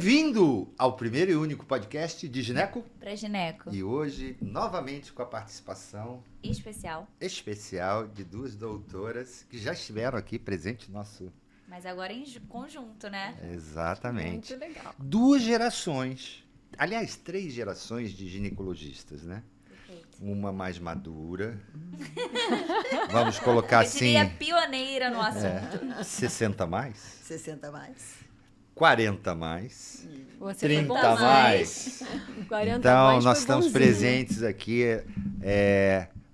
Bem-vindo ao primeiro e único podcast de Gineco Pra Gineco. E hoje, novamente, com a participação especial de duas doutoras que já estiveram aqui presentes no nosso... Mas agora em conjunto, né? Exatamente. Muito legal. Duas gerações, aliás, 3 gerações de ginecologistas, né? Perfeito. Uma mais madura, vamos colocar Eu diria assim, pioneira no assunto. 60 mais, 60 mais. 40 mais, Você 30 foi bonzinho. mais. 40 Então, mais nós foi estamos bonzinho. presentes aqui,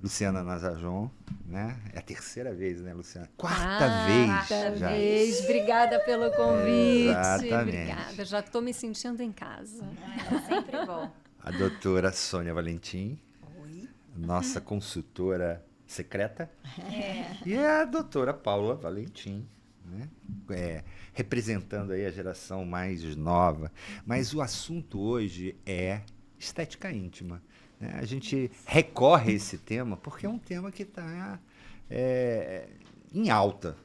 Luciana Nazajon, né? É a terceira vez, né, Luciana? Quarta vez Quarta já. vez. Obrigada pelo convite. Exatamente. Obrigada. Já estou me sentindo em casa. É sempre bom. A doutora Sônia Valentim, Oi. nossa consultora secreta. É. E a doutora Paula Valentim, né? Representando aí a geração mais nova. Mas o assunto hoje é estética íntima, né? A gente recorre a esse tema porque é um tema que está em alta,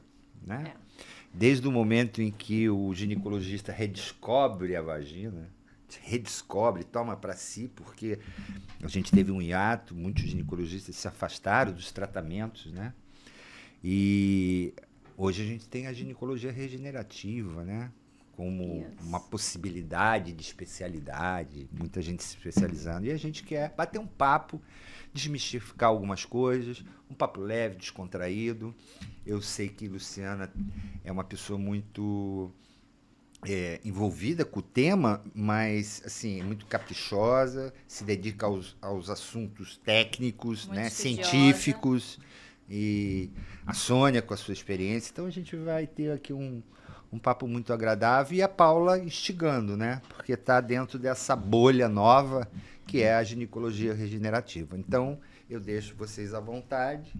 né? Desde o momento em que o ginecologista redescobre a vagina, toma para si, porque a gente teve um hiato, muitos ginecologistas se afastaram dos tratamentos, né? E hoje a gente tem a ginecologia regenerativa, né? Como uma possibilidade de especialidade, muita gente se especializando. E a gente quer bater um papo, desmistificar algumas coisas, um papo leve, descontraído. Eu sei que Luciana é uma pessoa muito envolvida com o tema, mas assim, muito caprichosa, se dedica aos assuntos técnicos, Muito né? estudiosa. Científicos. E a Sônia com a sua experiência. Então a gente vai ter aqui um papo muito agradável e a Paula instigando, né? Porque está dentro dessa bolha nova que é a ginecologia regenerativa. Então eu deixo vocês à vontade.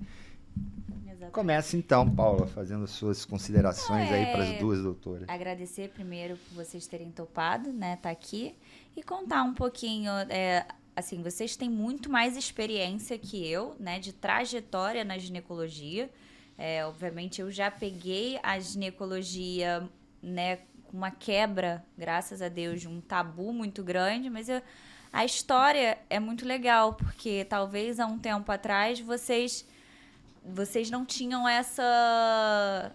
Exatamente. Comece então, Paula, fazendo suas considerações aí para as duas doutoras. Agradecer primeiro por vocês terem topado, né? Tá aqui. E contar um pouquinho... assim, vocês têm muito mais experiência que eu, né? De trajetória na ginecologia. Obviamente, eu já peguei a ginecologia, né? Com uma quebra, graças a Deus, de um tabu muito grande. Mas a história é muito legal, porque talvez há um tempo atrás vocês não tinham essa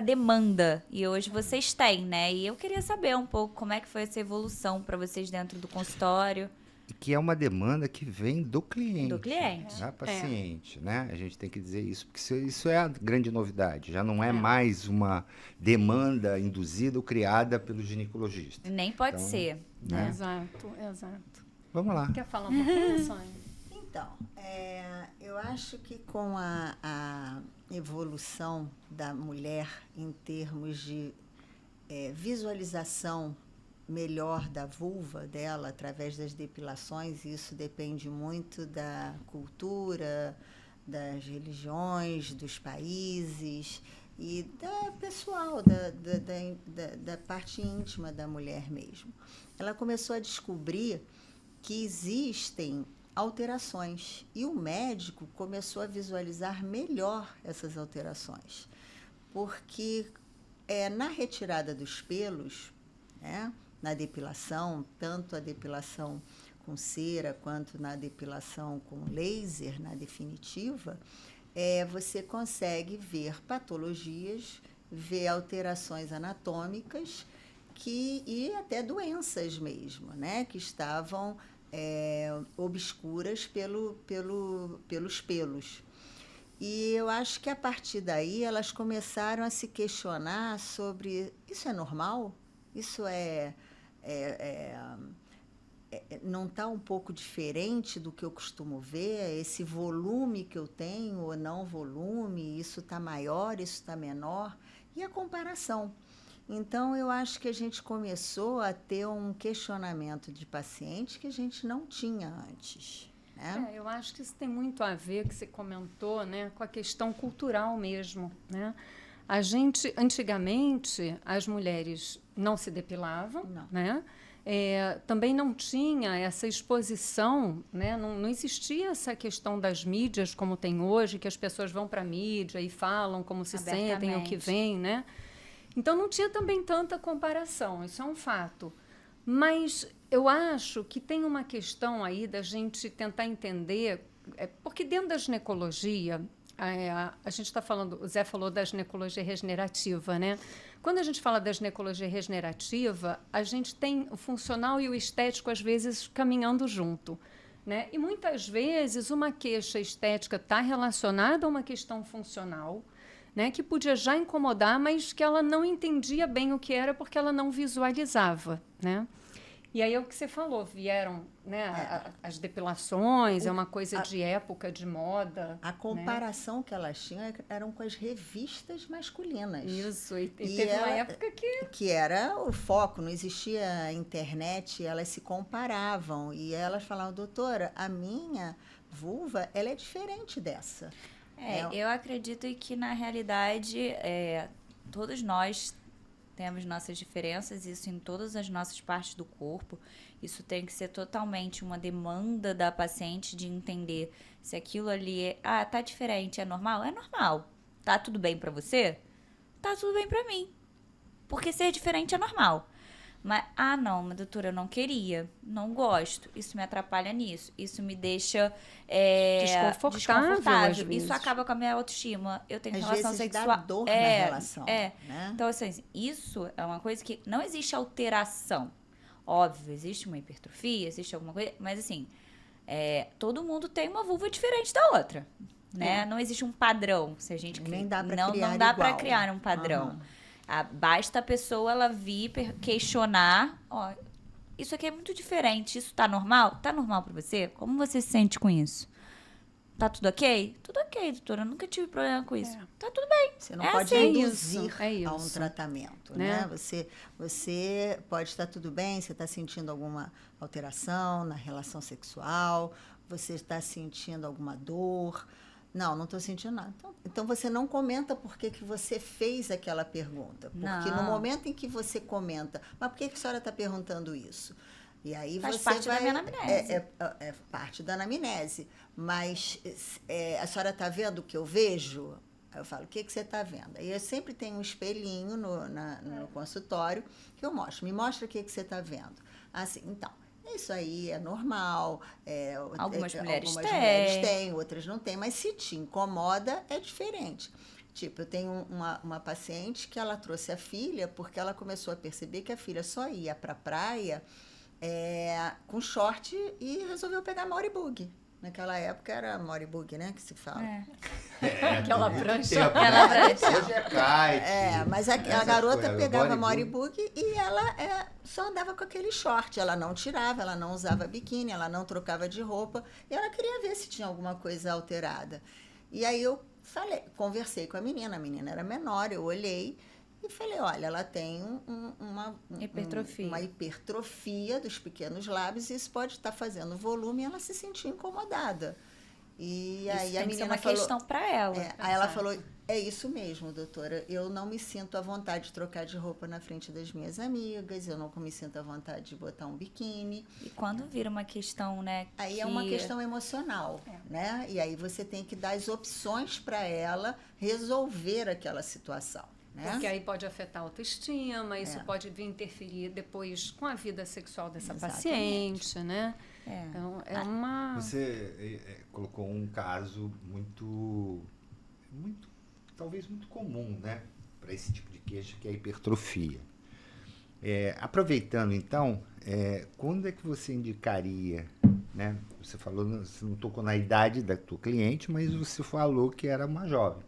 demanda. E hoje vocês têm, né? E eu queria saber um pouco como é que foi essa evolução para vocês dentro do consultório. E que é uma demanda que vem do cliente. Do cliente. Da paciente, né? A gente tem que dizer isso, porque isso é a grande novidade. Já não é mais uma demanda induzida ou criada pelo ginecologista. Nem pode Então, ser. né? Exato. Vamos lá. Quer falar um pouquinho, Sônia? Então, eu acho que com a evolução da mulher em termos de visualização melhor da vulva dela através das depilações, isso depende muito da cultura, das religiões, dos países e da pessoal, da parte íntima da mulher mesmo. Ela começou a descobrir que existem alterações e o médico começou a visualizar melhor essas alterações, porque na retirada dos pelos, né, na depilação, tanto a depilação com cera quanto na depilação com laser, na definitiva, você consegue ver patologias, ver alterações anatômicas e até doenças mesmo, né, que estavam obscuras pelos pelos. E eu acho que a partir daí elas começaram a se questionar sobre isso é normal? Isso não está um pouco diferente do que eu costumo ver? Esse volume que eu tenho ou não volume, isso está maior, isso está menor? E a comparação. Então, eu acho que a gente começou a ter um questionamento de paciente que a gente não tinha antes, né? Eu acho que isso tem muito a ver, que você comentou, né, com a questão cultural mesmo, né? A gente, antigamente, as mulheres não se depilavam, Não. né? Também não tinha essa exposição, né? Não existia essa questão das mídias como tem hoje, que as pessoas vão para a mídia e falam como se sentem, o que vem, né? Então, não tinha também tanta comparação, isso é um fato. Mas eu acho que tem uma questão aí da gente tentar entender, porque dentro da ginecologia, a gente está falando, o Zé falou da ginecologia regenerativa, né? Quando a gente fala da ginecologia regenerativa, a gente tem o funcional e o estético, às vezes, caminhando junto, né? E muitas vezes uma queixa estética está relacionada a uma questão funcional, né, que podia já incomodar, mas que ela não entendia bem o que era porque ela não visualizava, né? E aí é o que você falou, vieram, né, as depilações, é uma coisa de época, de moda. A comparação que elas tinham eram com as revistas masculinas. Isso, e teve uma época que era o foco, não existia internet, elas se comparavam e elas falavam, doutora, a minha vulva, ela é diferente dessa. Eu acredito que, na realidade, todos nós temos nossas diferenças, isso em todas as nossas partes do corpo. Isso tem que ser totalmente uma demanda da paciente de entender se aquilo ali tá diferente, é normal? É normal. Tá tudo bem pra você? Tá tudo bem pra mim. Porque ser diferente é normal. Mas, não, mas doutora, eu não queria, não gosto, isso me atrapalha nisso, isso me deixa desconfortável. Isso acaba com a minha autoestima. Eu tenho relação sexual. Dá dor na relação. Né? Então, assim, isso é uma coisa que não existe alteração. Óbvio, existe uma hipertrofia, existe alguma coisa, mas assim, todo mundo tem uma vulva diferente da outra. Né? Não existe um padrão. Se a gente Nem dá pra não dá para criar um padrão. Basta a pessoa ela vir questionar, isso aqui é muito diferente, isso tá normal? Tá normal pra você? Como você se sente com isso? Tá tudo ok? Tudo ok, doutora, eu nunca tive problema com isso. Tá tudo bem. Você não pode induzir a um isso. tratamento, né? Você pode estar tudo bem, você está sentindo alguma alteração na relação sexual, você está sentindo alguma dor. Não estou sentindo nada. Então, você não comenta por que você fez aquela pergunta. Porque no momento em que você comenta, mas por que a senhora está perguntando isso? E aí faz parte da minha anamnese. É parte da anamnese. Mas a senhora está vendo o que eu vejo? Aí eu falo, o que você está vendo? Aí eu sempre tenho um espelhinho no consultório que eu mostro. Me mostra o que você está vendo. Assim, então... Isso aí é normal. Algumas mulheres têm, outras não têm. Mas se te incomoda, é diferente. Tipo, eu tenho uma paciente que ela trouxe a filha porque ela começou a perceber que a filha só ia para a praia com short e resolveu pegar Moribug. Naquela época era Moribug, né, que se fala. Aquela prancha. Hoje é kite. Mas a garota pegava Moribug e ela só andava com aquele short. Ela não tirava, ela não usava biquíni, ela não trocava de roupa. E ela queria ver se tinha alguma coisa alterada. E aí eu conversei com a menina era menor, eu olhei e falei, olha, ela tem uma hipertrofia dos pequenos lábios e isso pode estar fazendo volume e ela se sentiu incomodada. E aí isso a tem menina que ser uma falou, questão para ela. Aí ela falou, é isso mesmo, doutora, eu não me sinto à vontade de trocar de roupa na frente das minhas amigas, eu não me sinto à vontade de botar um biquíni. E quando vira uma questão, né? Aí é uma questão emocional, né? E aí você tem que dar as opções para ela resolver aquela situação. Porque aí pode afetar a autoestima, isso pode vir interferir depois com a vida sexual dessa paciente, né? Então, Você colocou um caso talvez muito comum, né? Para esse tipo de queixa, que é a hipertrofia. Aproveitando, então, quando é que você indicaria, né? Você não tocou na idade da tua cliente, mas você falou que era uma jovem.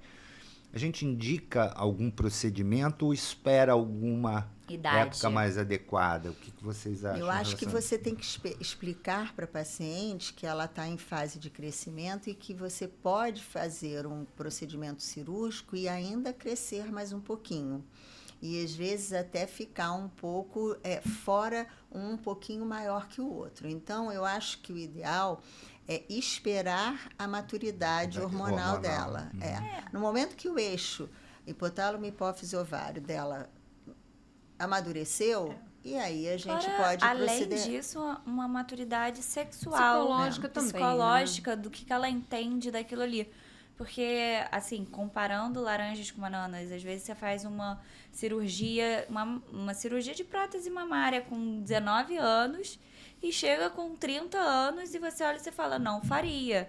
A gente indica algum procedimento ou espera alguma época mais adequada? O que vocês acham? Eu acho que você tem que explicar para a paciente que ela está em fase de crescimento e que você pode fazer um procedimento cirúrgico e ainda crescer mais um pouquinho. E às vezes até ficar um pouco fora, um pouquinho maior que o outro. Então, eu acho que o ideal é esperar a maturidade hormonal dela. No momento que o eixo hipotálamo, hipófise, ovário dela amadureceu, e aí a gente pode além disso, uma maturidade sexual. Psicológica também. Psicológica, do que ela entende daquilo ali. Porque, assim, comparando laranjas com bananas, às vezes você faz uma cirurgia, uma cirurgia de prótese mamária com 19 anos e chega com 30 anos e você olha e você fala, não faria.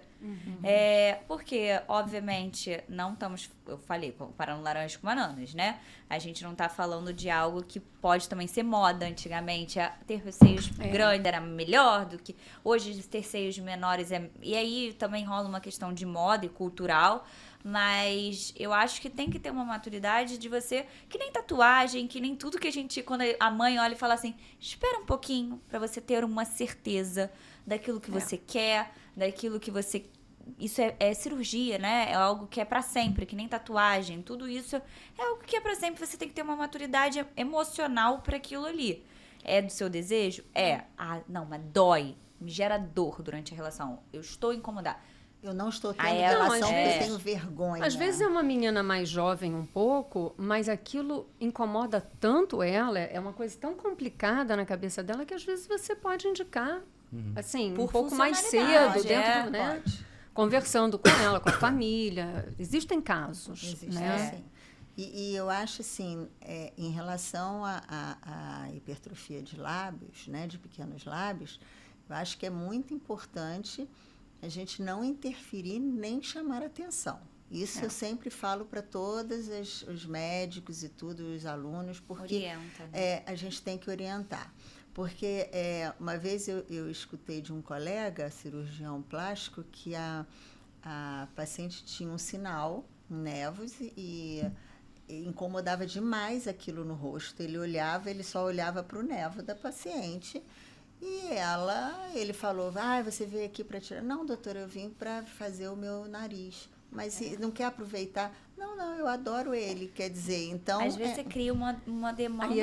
Porque, obviamente, não estamos, eu falei, comparando laranjas com bananas, né? A gente não tá falando de algo que pode também ser moda. Antigamente, ter seios grandes era melhor do que hoje ter seios menores. E aí também rola uma questão de moda e cultural. Mas eu acho que tem que ter uma maturidade de você, que nem tatuagem, que nem tudo que a gente, quando a mãe olha e fala assim, espera um pouquinho pra você ter uma certeza daquilo que você quer, daquilo que você... Isso é cirurgia, né? É algo que é pra sempre, que nem tatuagem. Tudo isso é algo que é pra sempre. Você tem que ter uma maturidade emocional pra aquilo ali. É do seu desejo? É. Ah, não, mas dói. Me gera dor durante a relação. Eu estou incomodada. Eu não estou tendo Não, relação às porque eu vezes- tenho vergonha. Às vezes é uma menina mais jovem um pouco, mas aquilo incomoda tanto ela, é uma coisa tão complicada na cabeça dela que às vezes você pode indicar, assim, Por um pouco mais funcionalidade, cedo, dentro, né? Pode. Conversando com ela, com a família. Existem casos, Existe, né? sim. E eu acho assim, em relação à hipertrofia de lábios, né, de pequenos lábios, eu acho que é muito importante a gente não interferir nem chamar atenção. Isso eu sempre falo para todos os médicos e tudo, os alunos, porque Orienta. Né? a gente tem que orientar. Porque uma vez eu escutei de um colega, cirurgião plástico, que a paciente tinha um sinal, um nevos, e incomodava demais aquilo no rosto. Ele só olhava para o nevo da paciente. E ele falou, você veio aqui para tirar? Não, doutora, eu vim para fazer o meu nariz. Mas não quer aproveitar? Não, eu adoro ele, quer dizer, então... Às vezes você cria uma demanda Aí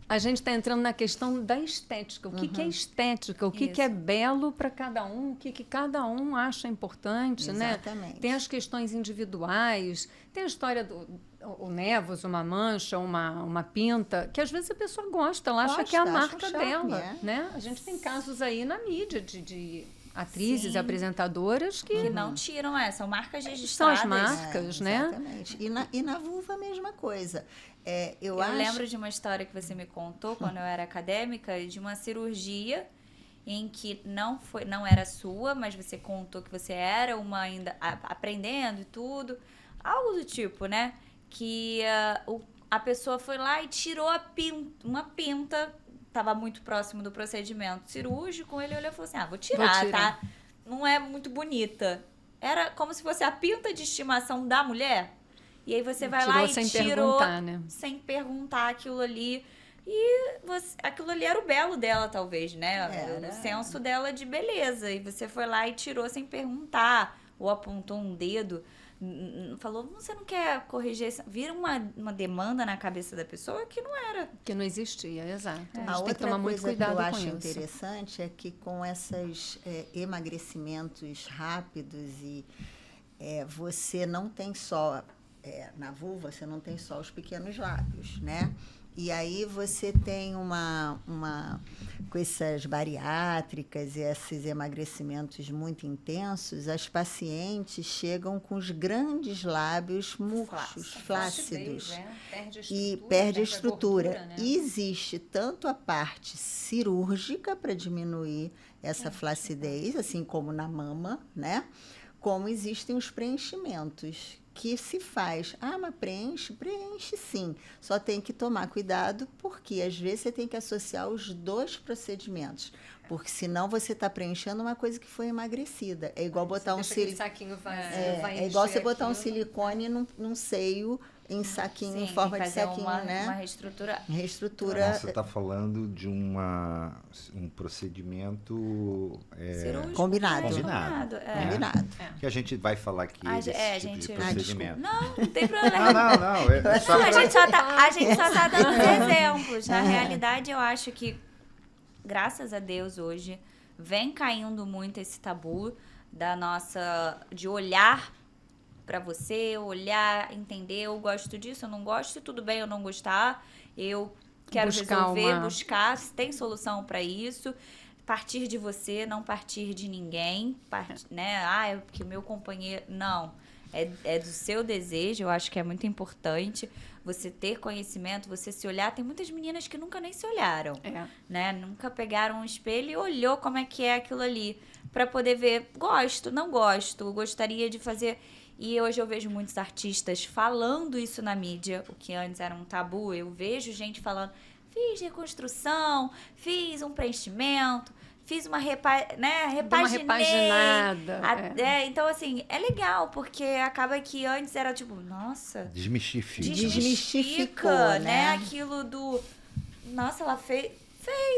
a gente está entrando na questão da estética. O que é estética? O que é belo para cada um? O que cada um acha importante, né? Exatamente. Tem as questões individuais, tem a história o nevos, uma mancha, uma pinta, que às vezes a pessoa gosta, ela acha que é a marca dela, né? A gente tem casos aí na mídia de atrizes, Sim. apresentadoras que não tiram são marcas são registradas. as marcas, né? Exatamente. E na vulva a mesma coisa. Eu lembro de uma história que você me contou quando eu era acadêmica, de uma cirurgia em que não era sua, mas você contou que você era uma ainda aprendendo e tudo. Algo do tipo, né? Que a pessoa foi lá e tirou uma pinta, estava muito próximo do procedimento cirúrgico, ele olhou e falou assim, vou tirar, tá? Não é muito bonita. Era como se fosse a pinta de estimação da mulher. E aí você vai lá e tirou sem perguntar aquilo ali. E aquilo ali era o belo dela, talvez, né? O senso dela de beleza. E você foi lá e tirou sem perguntar. Ou apontou um dedo. Falou, você não quer corrigir? Vira uma demanda na cabeça da pessoa que não era. Que não existia, exato. A gente A tem que tomar muito cuidado que eu acho com isso. interessante é que com esses emagrecimentos rápidos você não tem só... na vulva, você não tem só os pequenos lábios, né? E aí você tem com essas bariátricas e esses emagrecimentos muito intensos, as pacientes chegam com os grandes lábios murchos, flácidos. E perde a estrutura. Gordura, né? E existe tanto a parte cirúrgica para diminuir essa flacidez, assim como na mama, né? Como existem os preenchimentos que se faz. Mas preenche sim. Só tem que tomar cuidado, porque às vezes você tem que associar os dois procedimentos. Porque senão você está preenchendo uma coisa que foi emagrecida. É igual botar saquinho é igual você botar um silicone num seio em saquinho, em forma de saquinho, né? Uma reestrutura. Você está falando de um procedimento cirúrgico. Combinado. Combinado. Combinado. Que a gente vai falar aqui desse tipo de procedimento. Não tem problema. Não. A gente só tá dando exemplos. Na realidade, eu acho que, graças a Deus, hoje, vem caindo muito esse tabu de olhar pra você, olhar, entender, eu gosto disso, eu não gosto, tudo bem eu não gostar, eu quero buscar, se tem solução pra isso, partir de você, não partir de ninguém, né? É porque o meu companheiro... Não. é do seu desejo. Eu acho que é muito importante você ter conhecimento, você se olhar. Tem muitas meninas que nunca nem se olharam, né? Nunca pegaram um espelho e olhou como é que é aquilo ali, para poder ver, gosto, não gosto, gostaria de fazer. E hoje eu vejo muitos artistas falando isso na mídia, o que antes era um tabu. Eu vejo gente falando, fiz reconstrução, fiz um preenchimento, fiz uma repaginei. Uma repaginada. Então, assim, é legal, porque acaba que antes era tipo, nossa... Desmistificou, né? Aquilo do... Nossa, ela fez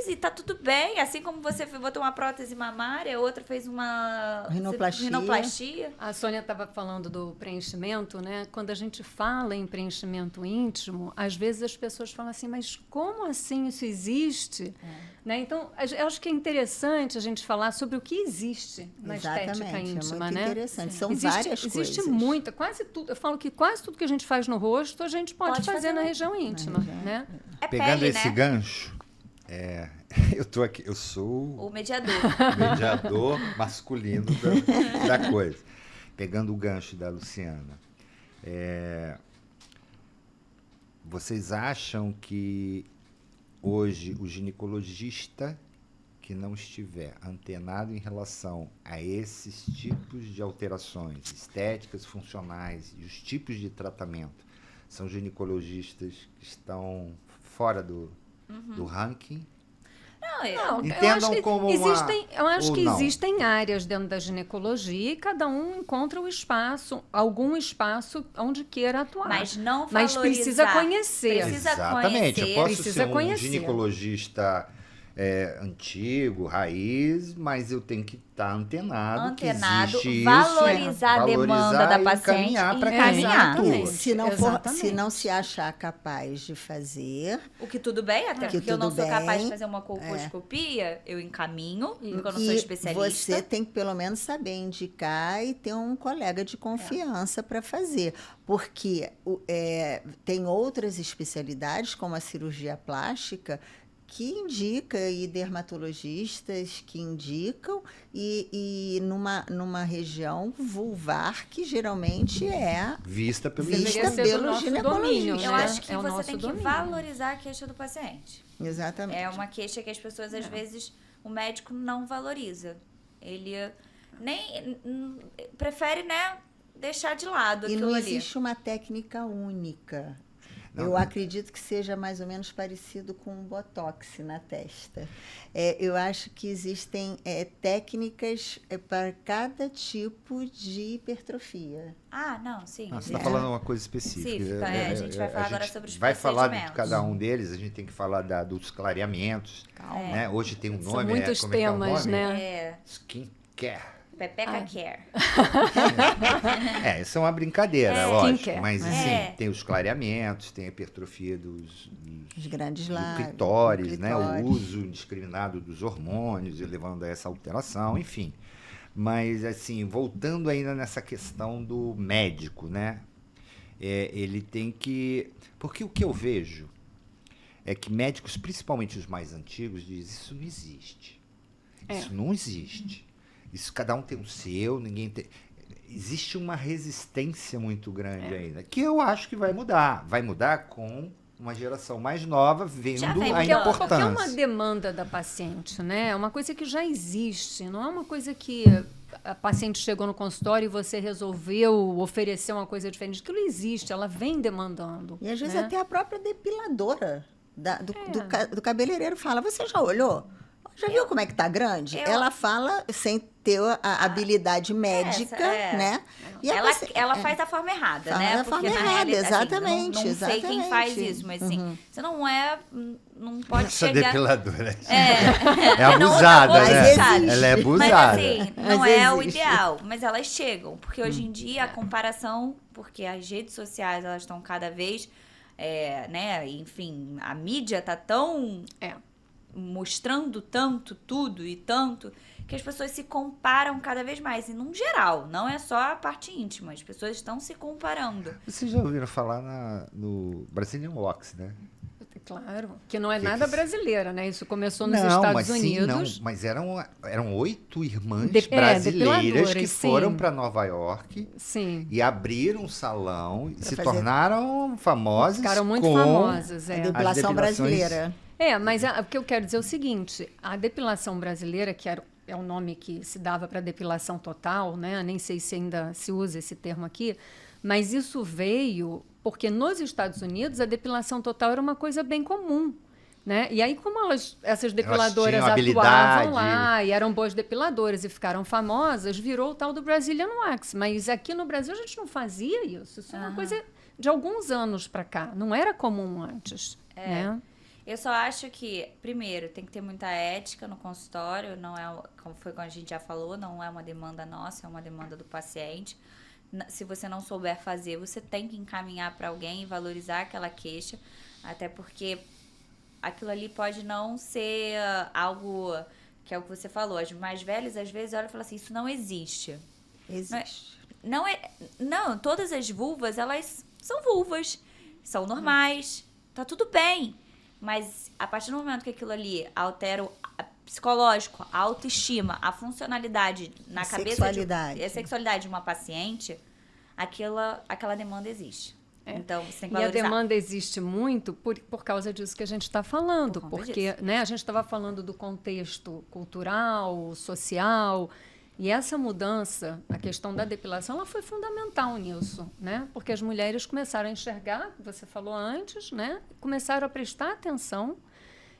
e tá tudo bem. Assim como você botou uma prótese mamária, outra fez uma rinoplastia. A Sônia estava falando do preenchimento, né? Quando a gente fala em preenchimento íntimo, às vezes as pessoas falam assim, mas como assim isso existe? Né? Então, eu acho que é interessante a gente falar sobre o que existe na estética íntima, é muito né? interessante. São várias coisas. Existe muita, quase tudo. Eu falo que quase tudo que a gente faz no rosto, a gente pode fazer na região íntima, né? Pegando pele, esse né? gancho, eu tô aqui, eu sou o mediador masculino da coisa. Pegando o gancho da Luciana, vocês acham que hoje o ginecologista que não estiver antenado em relação a esses tipos de alterações estéticas, funcionais e os tipos de tratamento são ginecologistas que estão fora do ranking? Não, Entendam eu acho que não. existem áreas dentro da ginecologia e cada um encontra o espaço, algum espaço onde queira atuar. Mas não Mas valorizar. precisa conhecer. Exatamente. Eu posso precisa ser um conhecer. ginecologista antigo, raiz, mas eu tenho que estar antenado que existe valorizar a demanda da e paciente encaminhar para e quem encaminhar. atua. Se não se achar capaz de fazer, O que tudo bem, até Que porque eu não tudo sou capaz de bem, fazer uma colposcopia, eu encaminho, porque eu não sou e especialista. você tem que pelo menos saber indicar e ter um colega de confiança para fazer. Porque tem outras especialidades, como a cirurgia plástica, que indica, e dermatologistas que indicam, e numa região vulvar que geralmente é Vista pelo Deveria ser do pelo nosso ginecologista. domínio, Eu né? acho que É o você nosso tem que domínio. valorizar a queixa do paciente. Exatamente. É uma queixa que as pessoas, às vezes, o médico não valoriza. Ele prefere, né, deixar de lado E aquilo não ali. existe uma técnica única. Não. Eu acredito que seja mais ou menos parecido com um botox na testa. Eu acho que existem técnicas para cada tipo de hipertrofia. Ah, não, sim. Você está falando uma coisa específica. Específica, a gente vai falar agora sobre os vai falar de procedimentos. cada um deles, a gente tem que falar dos clareamentos. Né? Hoje tem um nome. São muitos como é que é o temas, nome? né? Skincare. Pepeca Care. Isso é uma brincadeira, lógico. Skincare. Mas assim, tem os clareamentos, tem a hipertrofia Os grandes do lábios. clitóris, né? O uso indiscriminado dos hormônios, levando a essa alteração, enfim. Mas, assim, voltando ainda nessa questão do médico, né? Ele tem que... Porque o que eu vejo é que médicos, principalmente os mais antigos, dizem isso não existe. Isso não existe. Isso, cada um tem o seu, ninguém tem... Existe uma resistência muito grande ainda, que eu acho que vai mudar. Vai mudar com uma geração mais nova vendo a importância. Porque é uma demanda da paciente, né? É uma coisa que já existe, não é uma coisa que a paciente chegou no consultório e você resolveu oferecer uma coisa diferente. Aquilo existe, ela vem demandando. E às vezes né? até a própria depiladora do cabeleireiro fala, você já olhou? Já viu como é que tá grande? Ela fala sem ter a habilidade médica, né? E ela faz da forma errada, faz né? da Porque forma na errada, realidade, exatamente, assim, não sei quem exatamente. faz isso, mas assim, você não pode Essa chegar... depiladora É abusada, não, né? existe. Ela é Mas abusada. assim, não Mas é o existe. ideal, mas elas chegam, porque hoje em dia a comparação, porque as redes sociais elas estão cada vez, né, enfim, a mídia tá tão mostrando tanto, tudo e tanto, que as pessoas se comparam cada vez mais, e num geral, não é só a parte íntima, as pessoas estão se comparando. Vocês já ouviram falar no Brazilian Wax, né? Claro, que não é Que nada que- brasileira, né? Isso começou nos Não, Estados mas Unidos. sim, não, mas eram 8 irmãs De- brasileiras que depiladoras, foram sim. para Nova York Sim, e abriram um salão e se fazer- tornaram famosas ficaram muito com famosas. A É. depilação depilações- brasileira. Mas o que eu quero dizer é o seguinte: a depilação brasileira, que é o nome que se dava para depilação total, né? Nem sei se ainda se usa esse termo aqui, mas isso veio porque nos Estados Unidos a depilação total era uma coisa bem comum. Né? E aí, como essas depiladoras tinham atuavam habilidade. lá e eram boas depiladoras e ficaram famosas, virou o tal do Brazilian Wax. Mas aqui no Brasil a gente não fazia isso. Isso é uma coisa de alguns anos para cá. Não era comum antes. Né? Eu só acho que, primeiro, tem que ter muita ética no consultório, não é, como a gente já falou, não é uma demanda nossa, é uma demanda do paciente. Se você não souber fazer, você tem que encaminhar para alguém e valorizar aquela queixa, até porque aquilo ali pode não ser algo que é o que você falou. As mais velhas, às vezes, olham e falam assim, isso não existe. Existe. Não, todas as vulvas, elas são vulvas, são normais, tá tudo bem. Mas a partir do momento que aquilo ali altera o psicológico, a autoestima, a funcionalidade na A cabeça sexualidade. a sexualidade de uma paciente, aquela demanda existe. Então, você tem que E a valorizar. demanda existe muito por causa disso que a gente está falando, Por conta porque né, a gente estava falando do contexto cultural, social, e essa mudança, a questão da depilação, ela foi fundamental nisso, né? Porque as mulheres começaram a enxergar, você falou antes, né? Começaram a prestar atenção.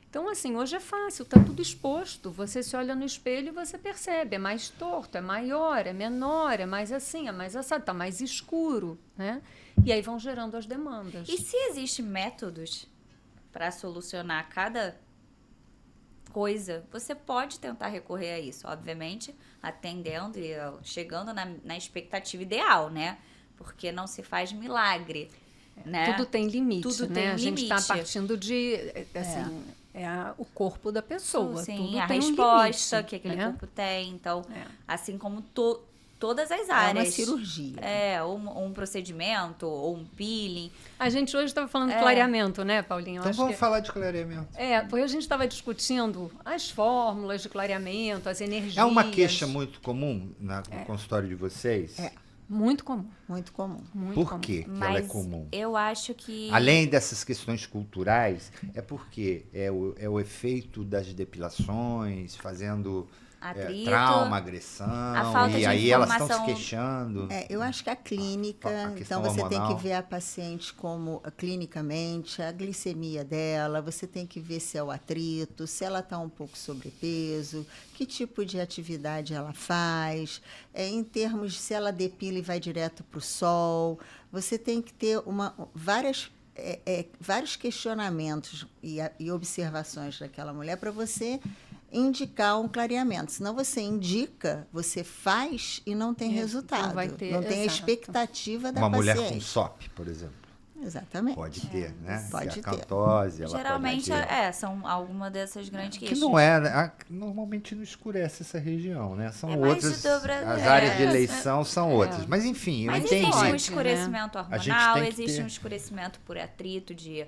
Então, assim, hoje é fácil, está tudo exposto. Você se olha no espelho e você percebe, é mais torto, é maior, é menor, é mais assim, é mais assado, está mais escuro, né? E aí vão gerando as demandas. E se existem métodos para solucionar cada coisa, você pode tentar recorrer a isso, obviamente, atendendo e chegando na expectativa ideal, né? Porque não se faz milagre, né? Tudo tem limite, Tudo né? tem A gente está limite. partindo de, assim, o corpo da pessoa. Sim, Tudo a tem um resposta limite, que aquele né? corpo tem. Então, É. assim como todas as É uma áreas. cirurgia. Ou um procedimento, ou um peeling. A gente hoje estava falando de clareamento, né, Paulinho? Então Acho vamos que- falar de clareamento. porque a gente estava discutindo as fórmulas de clareamento, as energias. É uma queixa muito comum no consultório de vocês? É. Muito comum. Muito comum. Muito Por comum. que ela Mas é comum? eu acho que... Além dessas questões culturais, é porque é o efeito das depilações, fazendo Atrito, trauma, agressão, a falta e de aí elas estão se informação. queixando. Eu acho que a clínica, A questão então você tem hormonal. que ver a paciente como clinicamente, a glicemia dela, você tem que ver se é o atrito, se ela está um pouco sobrepeso, que tipo de atividade ela faz, em termos de se ela depila e vai direto para o sol, você tem que ter vários questionamentos e observações daquela mulher para você indicar um clareamento. Senão você indica, você faz e não tem Não resultado. vai ter, não tem a exato. expectativa da Uma mulher paciente. com SOP, por exemplo. Exatamente. Pode ter, né? Pode Se ter. a cantose, ela Geralmente, pode ter. são alguma dessas grandes Que queixas. não é, né? Normalmente não escurece essa região, né? São É mais outras, de dobra- as é, áreas de eleição são outras. Mas enfim, eu Mas entendi. existe um Pode, escurecimento A gente hormonal, tem que existe ter. um escurecimento por atrito de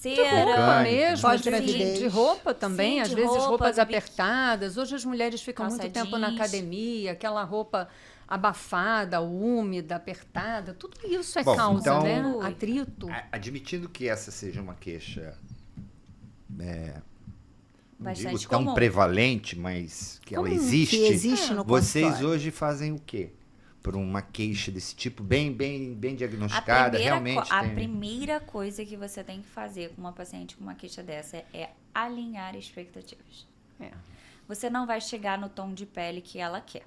De roupa Mecânico. mesmo, Pós-gravidez. de roupa também, Sim, às de vezes roupa, roupas do biquíni. apertadas. Hoje as mulheres ficam Calça muito tempo na jeans. academia, aquela roupa abafada, úmida, apertada, tudo isso é Bom, causa, então- né? Atrito. Admitindo que essa seja uma queixa não digo Bastante tão comum. prevalente, mas que ela Comum, que existe, Que existe no vocês consultório. hoje fazem o quê? Por uma queixa desse tipo, bem A diagnosticada, realmente a tem... primeira coisa que você tem que fazer com uma paciente com uma queixa dessa é alinhar expectativas. É. Você não vai chegar no tom de pele que ela quer.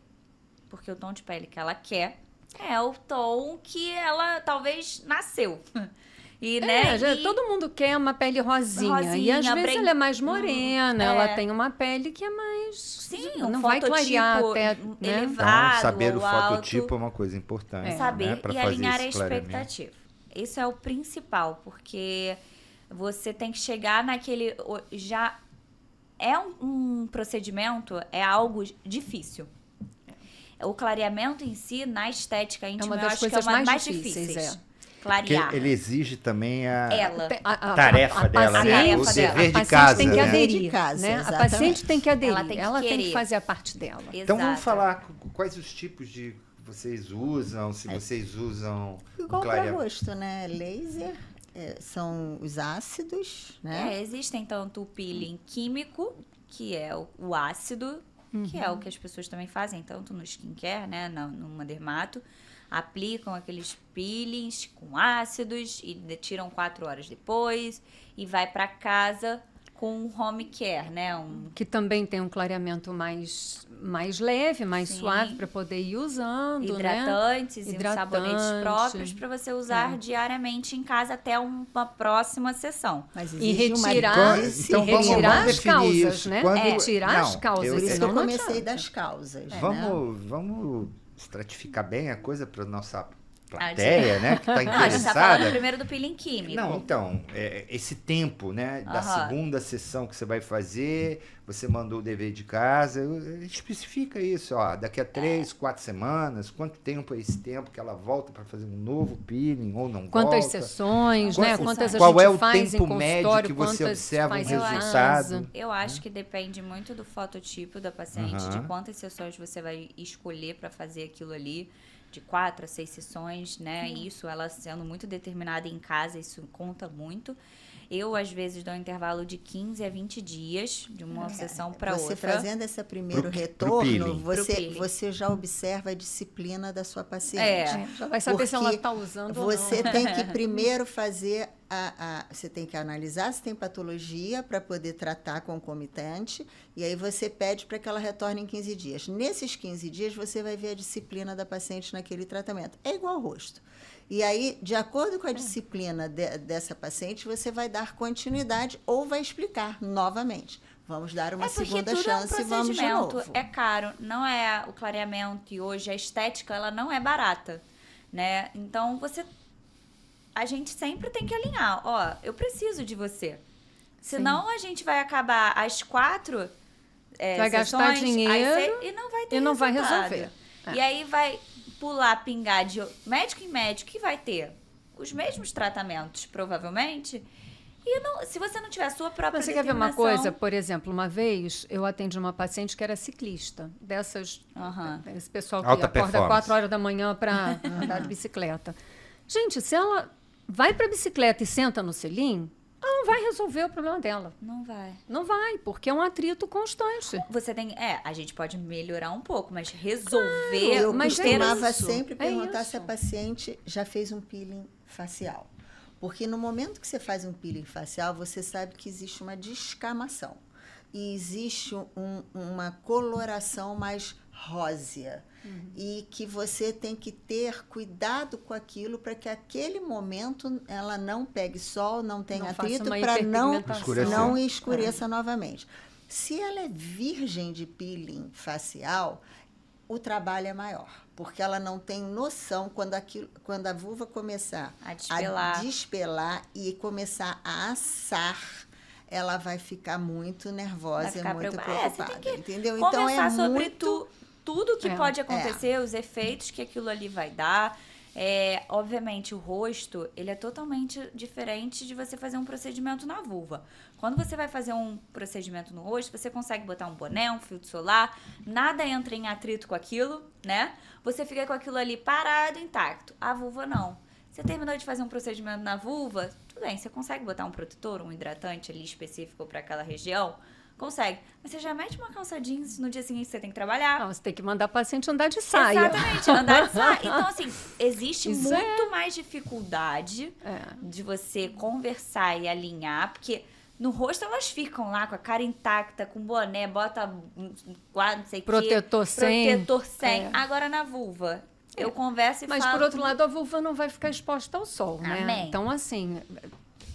Porque o tom de pele que ela quer é o tom que ela talvez nasceu. E, né? Todo mundo quer uma pele rosinha. E às Rosinha, vezes ela é mais morena, é. ela tem uma pele que é mais. Sim, não um vai clarear fototipo até. Né? elevado. Então, saber o ou alto. fototipo é uma coisa importante. Saber né, pra e fazer alinhar a esse clareamento. expectativa. Isso é o principal, porque você tem que chegar naquele... Já é um procedimento, é algo difícil. O clareamento em si, na estética É íntima, uma eu das acho que é coisas uma mais mais difíceis. difíceis. clarear. ele exige também a Ela. tarefa dela, né? O paciente- dever a de paciente casa, tem que né? aderir, De casa, né? A exatamente. paciente tem que aderir, Ela tem que ela tem que querer. fazer a parte dela. Então vamos Exato. falar quais os tipos de que vocês usam, se vocês usam Igual o para clareamento. rosto, né? Laser, são os ácidos, né? Existem tanto o peeling químico, que é o ácido, que é o que as pessoas também fazem, tanto no skincare, né, numa dermato, aplicam aqueles peelings com ácidos e tiram 4 horas depois e vai para casa com home care, né, Que também tem um clareamento mais leve, mais Sim. suave para poder ir usando, né? hidratantes e uns Hidratante. sabonetes próprios para você usar diariamente em casa até uma próxima sessão. Mas E exige uma retirar, Então, e vamos retirar as definir causas, isso. né? Quando- Retirar Não, as causas. eu- Por isso que senão eu não comecei adianta. das causas, né? Vamos estratificar bem a coisa para nossa plateia, né, que está Não, a gente tá falando interessada. primeiro do peeling químico. Não, então, esse tempo, né, da Aham. segunda sessão que você vai fazer, você mandou o dever de casa, especifica isso, ó, daqui a 3, 4 semanas, quanto tempo é esse tempo que ela volta para fazer um novo peeling ou não Quantas volta? sessões, né? Quantas a Qual gente é o faz tempo em médio consultório, que você quantas observa um faz em resultado? casa. Eu acho que depende muito do fototipo da paciente, de Aham. quantas sessões você vai escolher para fazer aquilo ali, de 4 a 6 sessões, né? Isso, ela sendo muito determinada em casa, isso conta muito. Eu, às vezes, dou um intervalo de 15 a 20 dias, de uma sessão para Você outra. fazendo esse primeiro Pro retorno, peeling. Pro você, peeling. você já observa a disciplina da sua paciente. É. Já vai saber se ela Porque está usando Você ou não. tem que primeiro fazer você tem que analisar se tem patologia para poder tratar concomitante e aí você pede para que ela retorne em 15 dias. Nesses 15 dias você vai ver a disciplina da paciente naquele tratamento. É igual ao rosto. E aí, de acordo com a disciplina dessa paciente, você vai dar continuidade ou vai explicar novamente. Vamos dar uma porque segunda tudo chance é e um vamos de procedimento, novo. é caro, não é o clareamento e hoje a estética, ela não é barata, né? Então, a gente sempre tem que alinhar, ó, eu preciso de você. Senão a gente vai acabar às 4 Vai gastar sessões, dinheiro e não vai ter e não vai resultado. resolver. E aí vai pular, pingar de médico em médico, que vai ter os mesmos tratamentos, provavelmente. E se você não tiver a sua própria Mas você quer ver uma determinação- coisa? Por exemplo, uma vez eu atendi uma paciente que era ciclista, Aham. esse pessoal que Alta acorda performance. 4 horas da manhã para andar de bicicleta. Gente, se ela vai para a bicicleta e senta no selim, ela não vai resolver o problema dela. Não vai. Não vai, porque é um atrito constante. Você tem. A gente pode melhorar um pouco, mas resolver. Eu mas é costumava isso, sempre é perguntar isso. se a paciente já fez um peeling facial. Porque no momento que você faz um peeling facial, você sabe que existe uma descamação. E existe uma coloração mais rósea. E que você tem que ter cuidado com aquilo para que aquele momento ela não pegue sol, não tenha Não faça atrito, uma para não hiperpigmentação. não escureça novamente. Se ela é virgem de peeling facial, o trabalho é maior, porque ela não tem noção quando a vulva começar A despelar e começar a assar, ela vai ficar muito nervosa Vai ficar e muito preocupada. Você preocupada, tem que entendeu? conversar sobre muito tudo que É. pode acontecer, os efeitos que aquilo ali vai dar. Obviamente, o rosto, ele é totalmente diferente de você fazer um procedimento na vulva. Quando você vai fazer um procedimento no rosto, você consegue botar um boné, um filtro solar, nada entra em atrito com aquilo, né? Você fica com aquilo ali parado, intacto. A vulva não. Você terminou de fazer um procedimento na vulva, tudo bem, você consegue botar um protetor, um hidratante ali específico para aquela região? Consegue. Mas você já mete uma calça jeans no dia seguinte, você tem que trabalhar. Não, você tem que mandar a paciente andar de saia. Exatamente, andar de saia. Então, assim, existe Isso muito mais dificuldade É. de você conversar e alinhar, porque no rosto elas ficam lá com a cara intacta, com boné, bota quadro, não sei o quê. Protetor sem. Protetor sem. É. Agora na vulva, eu converso e Mas, falo... por outro lado, a vulva não vai ficar exposta ao sol, né? Amém. Então, assim,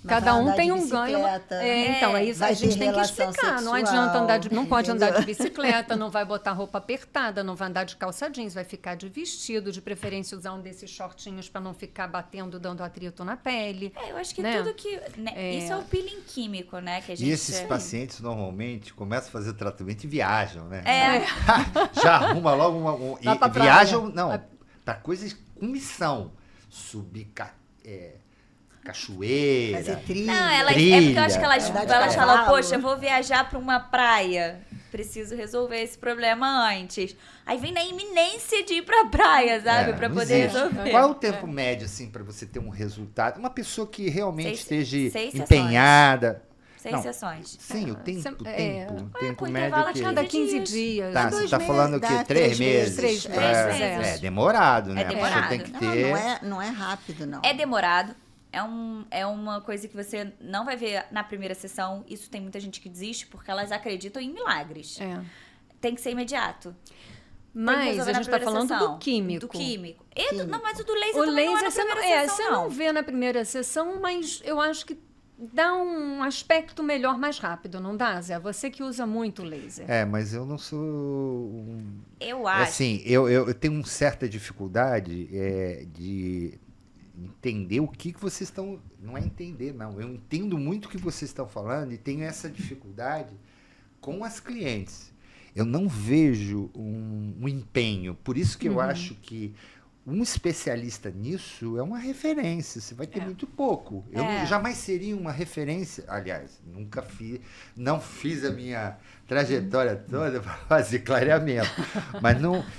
Mas cada vai um andar tem de um ganho. bicicleta, Então, é isso. vai A gente ter tem que relação explicar. Não sexual, adianta não pode andar de entendeu? bicicleta, não vai botar roupa apertada, não vai andar de calça jeans, vai ficar de vestido, de preferência usar um desses shortinhos para não ficar batendo, dando atrito na pele. Eu acho que né? tudo que... Isso é o peeling químico, né? Que a gente... E esses pacientes normalmente começam a fazer tratamento e viajam, né? É. Já arruma logo Vai pra viajam, praia. não, para coisas com missão. Subir cachoeira. Fazer trilha. Não, elas, Trilha. é porque eu acho que elas, Andar de elas falam, cavalo. poxa, eu vou viajar para uma praia. Preciso resolver esse problema antes. Aí vem na iminência de ir pra praia, sabe? Pra não poder existe. resolver. Qual é o tempo médio, assim, para você ter um resultado? Uma pessoa que realmente esteja seis empenhada. 6 Não. sessões. Sim, o tempo, com com médio intervalo que... de Cada 15 15 dias. Tá, Dois você tá meses, falando o quê? dá 3 3 meses? meses. Três meses. É demorado, né? É demorado. A pessoa tem que Não, ter... não é rápido, não. É demorado. É uma coisa que você não vai ver na primeira sessão. Isso tem muita gente que desiste porque elas acreditam em milagres. É. Tem que ser imediato. Tem que Mas resolver a na gente está primeira falando sessão. do químico. Do químico. Químico. Não, mas o do laser O também não é laser na você primeira você sessão, não vê na primeira sessão, mas eu acho que dá um aspecto melhor mais rápido, não dá, Zé? Você que usa muito laser. Mas eu não sou... Eu acho. Assim, eu tenho uma certa dificuldade de entender o que vocês estão... Não é entender, não. Eu entendo muito o que vocês estão falando e tenho essa dificuldade com as clientes. Eu não vejo um empenho. Por isso que eu acho que um especialista nisso é uma referência. Você vai ter muito pouco. Eu jamais seria uma referência. Aliás, não fiz a minha trajetória toda para fazer clareamento.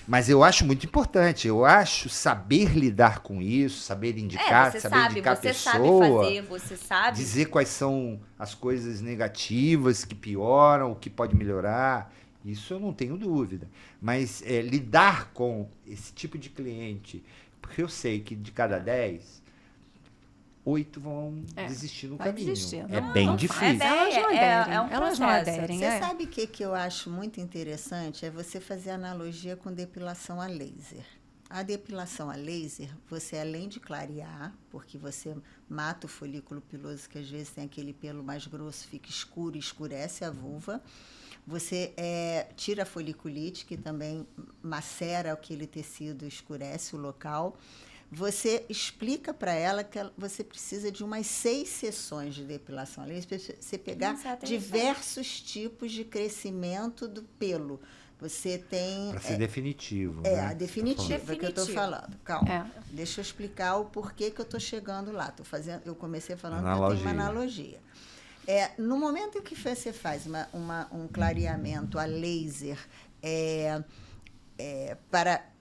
Mas eu acho muito importante. Eu acho saber lidar com isso, saber indicar, você saber sabe, indicar a você pessoa. sabe fazer, você sabe. Dizer quais são as coisas negativas que pioram, o que pode melhorar. Isso eu não tenho dúvida. Mas lidar com esse tipo de cliente, porque eu sei que de cada 10, 8 vão desistir no vai caminho. desistir. É Não, bem não difícil. Elas não aderem. É um Elas não processo. aderem. Você sabe o que eu acho muito interessante? É você fazer analogia com depilação a laser. A depilação a laser, você além de clarear, porque você mata o folículo piloso, que às vezes tem aquele pelo mais grosso, fica escuro, escurece a vulva. Você tira a foliculite, que também macera aquele tecido, escurece o local. Você explica para ela que você precisa de umas 6 sessões de depilação. Além de você pegar diversos tipos de crescimento do pelo. Você tem... Para ser definitivo. a definitiva que eu estou falando. Calma. É. Deixa eu explicar o porquê que eu estou chegando lá. Eu comecei falando que eu Analogia. tenho uma analogia. No momento em que você faz um clareamento a laser,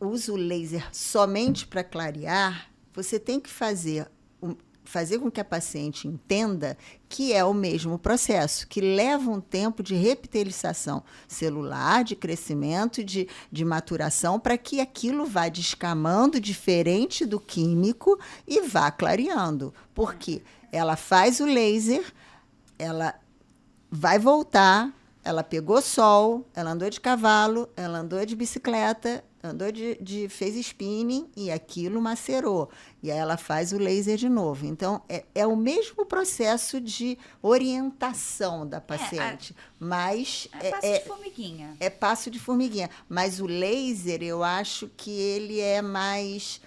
usa o laser somente para clarear, você tem que fazer com que a paciente entenda que é o mesmo processo, que leva um tempo de repitelização celular, de crescimento, de maturação, para que aquilo vá descamando diferente do químico e vá clareando. Porque ela faz o laser, ela vai voltar, ela pegou sol, ela andou de cavalo, ela andou de bicicleta, fez spinning e aquilo macerou. E aí ela faz o laser de novo. Então, é o mesmo processo de orientação da paciente. Mas É passo de formiguinha. É passo de formiguinha. Mas o laser, eu acho que ele é mais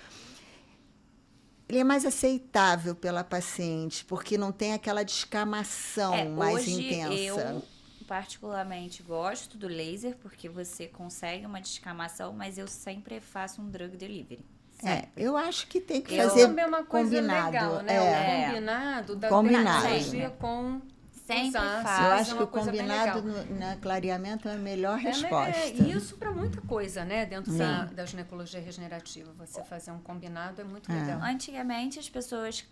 aceitável pela paciente, porque não tem aquela descamação mais hoje intensa. Eu particularmente gosto do laser, porque você consegue uma descamação, mas eu sempre faço um drug delivery. Eu acho que tem que Isso fazer também é uma coisa combinado. legal, né? O combinado da Combinado. tecnologia com Sempre os ácidos. faço. Eu é acho que uma o coisa bem combinado legal. no clareamento é a melhor É resposta. isso para muita coisa, né? Dentro da ginecologia regenerativa. Você fazer um combinado é muito legal. Antigamente, as pessoas...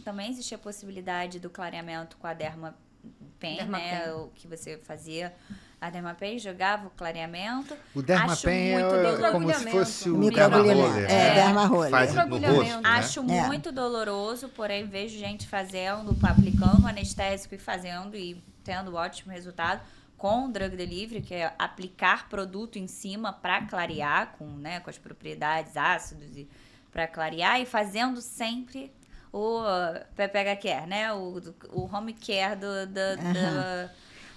Também existia a possibilidade do clareamento com a Dermapen, né? O que você fazia... A Dermapen jogava o clareamento. O Dermapen é como se fosse o microagulhamento. Dermaroller. Faz no rosto, né? Acho muito doloroso, porém vejo gente fazendo, aplicando anestésico e fazendo e tendo ótimo resultado com o drug delivery, que é aplicar produto em cima para clarear, com as propriedades ácidos e para clarear, e fazendo sempre o PPH Care, né? O home care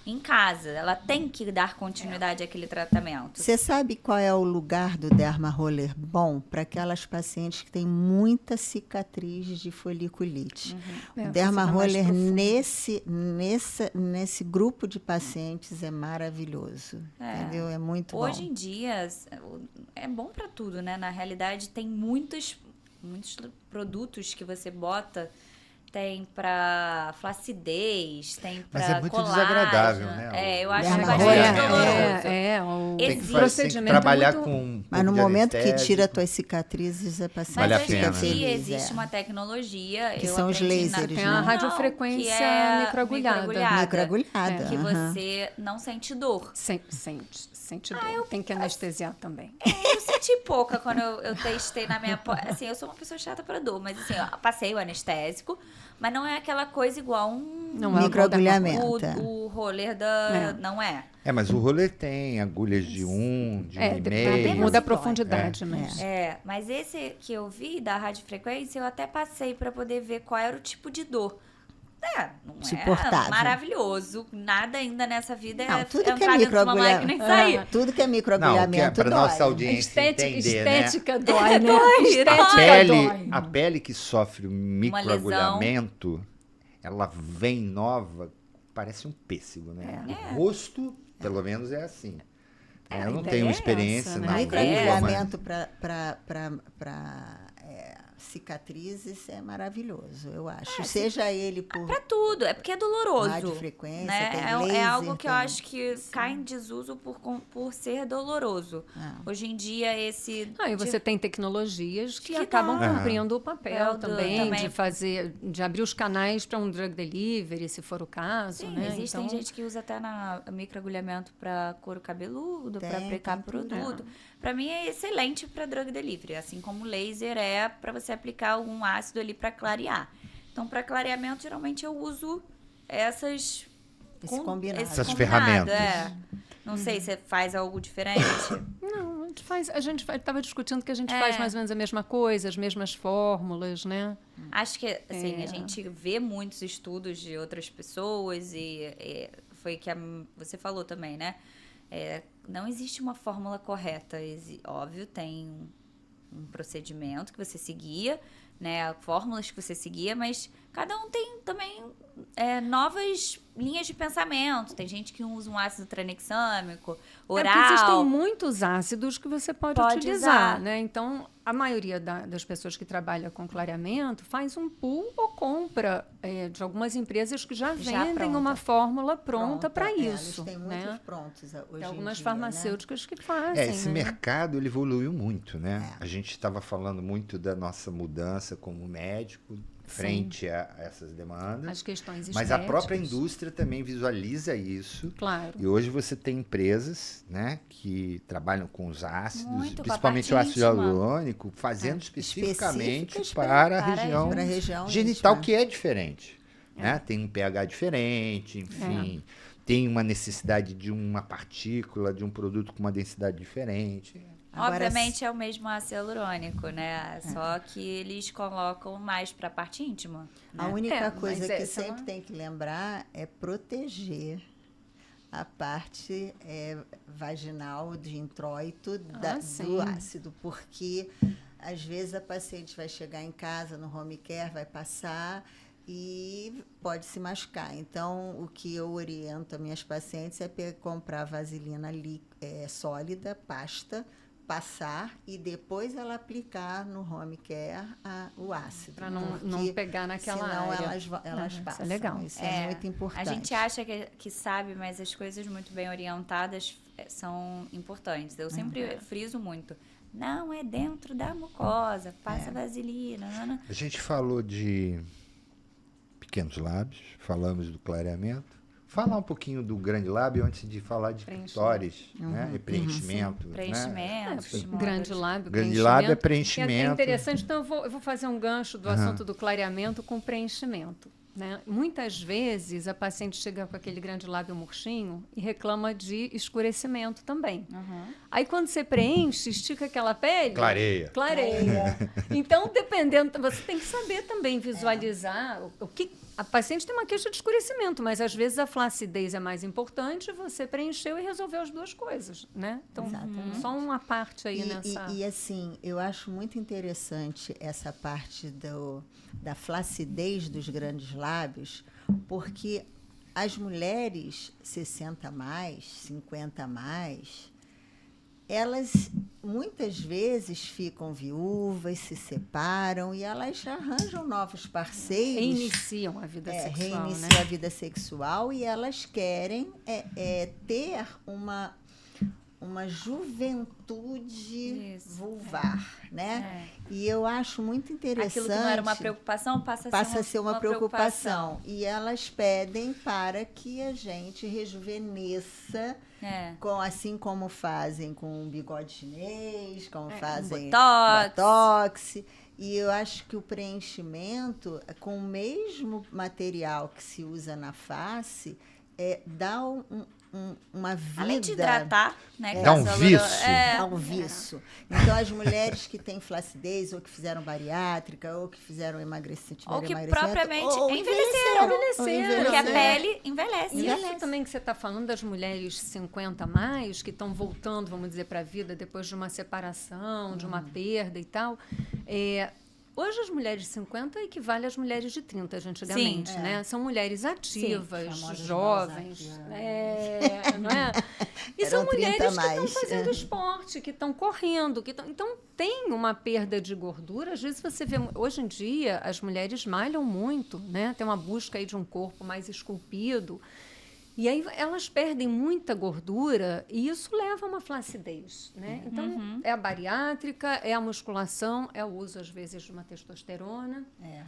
em casa. Ela tem que dar continuidade àquele tratamento. Você sabe qual é o lugar do Dermaroller bom para aquelas pacientes que têm muita cicatriz de foliculite? O Dermaroller nesse grupo de pacientes é maravilhoso. Entendeu? É muito bom. Hoje em dia é bom para tudo, né? Na realidade, tem muitos muitos produtos que você bota. Tem pra flacidez, tem pra Mas é muito colágeno. desagradável, né? É, eu acho dermatose. bastante É, doloroso. o Tem que, Existe. tem que procedimento trabalhar é muito... com um Mas no pouco de momento que anestésico. tira as tuas cicatrizes, a paciente Vale a Mas pena, hoje né? em dia feliz, existe uma tecnologia. Que eu são os aprendi lasers, Tem né? a Não, radiofrequência que é microagulhada. Microagulhada. Que aham. você não sente dor. Sente dor. Tem que anestesiar também. Eu senti pouca quando eu testei na minha... Assim, eu sou uma pessoa chata pra dor, mas assim, eu passei o anestésico, mas não é aquela coisa igual Não é Microagulhamento. o roller da... É. Não é. Mas o roller tem agulhas de 1, de 1,5. Muda a dói. profundidade, mas... Mas esse que eu vi da radiofrequência, eu até passei pra poder ver qual era o tipo de dor. Não Suportável. é maravilhoso. Nada ainda nessa vida Não, é tudo que é entrar dentro de uma máquina e sair. Tudo que é Não, que é microagulhamento para dói. nossa audiência entender, Estética né? dói, né? Dói, Estética dói. A pele que sofre o microagulhamento, ela vem nova, parece um pêssego, né? O rosto, pelo menos, é assim. Eu não ideia tenho é experiência essa, né? na vulva, mas... Microagulhamento para cicatrizes é maravilhoso, eu acho. Seja ele por Pra tudo, é porque é doloroso. radiofrequência, Né? tem É laser, algo que eu tem- acho que cai em desuso por ser doloroso. Hoje em dia, esse. E você tem tecnologias que Que acabam dá. cumprindo o papel também, também. de abrir os canais para um drug delivery, se for o caso, Sim, né? existem Então, gente que usa até microagulhamento para couro cabeludo, para Tem, aplicar tem tudo. produto. Para mim é excelente para drug delivery, assim como laser é para você aplicar algum ácido ali para clarear. Então, para clareamento, geralmente eu uso essas Esse combinado. Essas combinado, ferramentas. é. Não sei se faz algo diferente. não, a gente estava discutindo que a gente faz mais ou menos a mesma coisa, as mesmas fórmulas, né? Acho que, assim, a gente vê muitos estudos de outras pessoas e foi que você falou também, né? Não existe uma fórmula correta. Óbvio, tem um procedimento que você seguia, né? Fórmulas que você seguia, mas cada um tem também novas linhas de pensamento. Tem gente que usa um ácido tranexâmico, oral. Porque existem muitos ácidos que você pode utilizar, usar. né? Então, a maioria das pessoas que trabalham com clareamento faz um pool ou compra de algumas empresas que já vendem pronta. uma fórmula pronta para Eles isso, têm muitos né? prontos hoje Tem em algumas dia, farmacêuticas que fazem, Esse né? mercado ele evoluiu muito, né? A gente estava falando muito da nossa mudança como médico frente a essas demandas. As questões Mas a própria estéticas. indústria também visualiza isso. Claro. E hoje você tem empresas, né, que trabalham com os ácidos, Muito, com a principalmente o parte ácido íntima. hialurônico, fazendo especificamente Específicas para a para região Para a região genital, íntima. que é diferente. Né? Tem um pH diferente, enfim. Tem uma necessidade de uma partícula, de um produto com uma densidade diferente. Agora, Obviamente é o mesmo ácido hialurônico, né? Só que eles colocam mais para a parte íntima. A Né? única mas coisa que essa é sempre uma- tem que lembrar é proteger a parte vaginal de introito sim. do ácido, porque às vezes a paciente vai chegar em casa no home care, vai passar e pode se machucar. Então, o que eu oriento as minhas pacientes é comprar vaselina sólida, pasta, passar e depois ela aplicar no home care o ácido. Para não porque pegar naquela senão área. elas Isso é passam. legal. Isso é muito importante. A gente acha que sabe, mas as coisas muito bem orientadas são importantes. Eu sempre friso muito. Não, é dentro da mucosa, passa vaselina. Não. A gente falou de pequenos lábios, falamos do clareamento. Falar um pouquinho do grande lábio antes de falar de clitóris, né? E preenchimento. Né? Preenchimento. Grande lábio, Grande preenchimento. lábio é É preenchimento. interessante, então eu vou fazer um gancho do assunto do clareamento com preenchimento. Né? Muitas vezes a paciente chega com aquele grande lábio murchinho e reclama de escurecimento também. Aí quando você preenche, estica aquela pele. Clareia. Clareia. Então, dependendo, você tem que saber também visualizar o que. A paciente tem uma queixa de escurecimento, mas às vezes a flacidez é mais importante, você preencheu e resolveu as duas coisas, né? Então, só uma parte aí nessa. E assim, eu acho muito interessante essa parte da flacidez dos grandes lábios, porque as mulheres 60 a mais, 50 a mais, elas muitas vezes ficam viúvas, se separam e elas arranjam novos parceiros. Reiniciam a vida sexual, Reiniciam né? a vida sexual e elas querem ter uma juventude Isso, vulvar, né? E eu acho muito interessante. Aquilo que não era uma preocupação passa a ser uma preocupação. E elas pedem para que a gente rejuvenesça, assim como fazem com o bigode chinês, como fazem botox. E eu acho que o preenchimento, com o mesmo material que se usa na face, dá uma vida. Além de hidratar, né? Dá um viço. Dá um viço. Então, as mulheres que têm flacidez, ou que fizeram bariátrica, ou que fizeram emagrecimento, ou que propriamente envelheceram. Porque a pele envelhece. Isso também que você está falando das mulheres 50 a mais, que estão voltando, vamos dizer, para a vida depois de uma separação, de uma perda e tal. Hoje, as mulheres de 50 equivale às mulheres de 30, antigamente, né? São mulheres ativas, jovens. Não é? E são mulheres que estão fazendo esporte, que estão correndo. Então, tem uma perda de gordura. Às vezes, você vê... Hoje em dia, as mulheres malham muito, né? Tem uma busca aí de um corpo mais esculpido. E aí elas perdem muita gordura e isso leva a uma flacidez, né? Então, é a bariátrica, é a musculação, é o uso, às vezes, de uma testosterona. Né?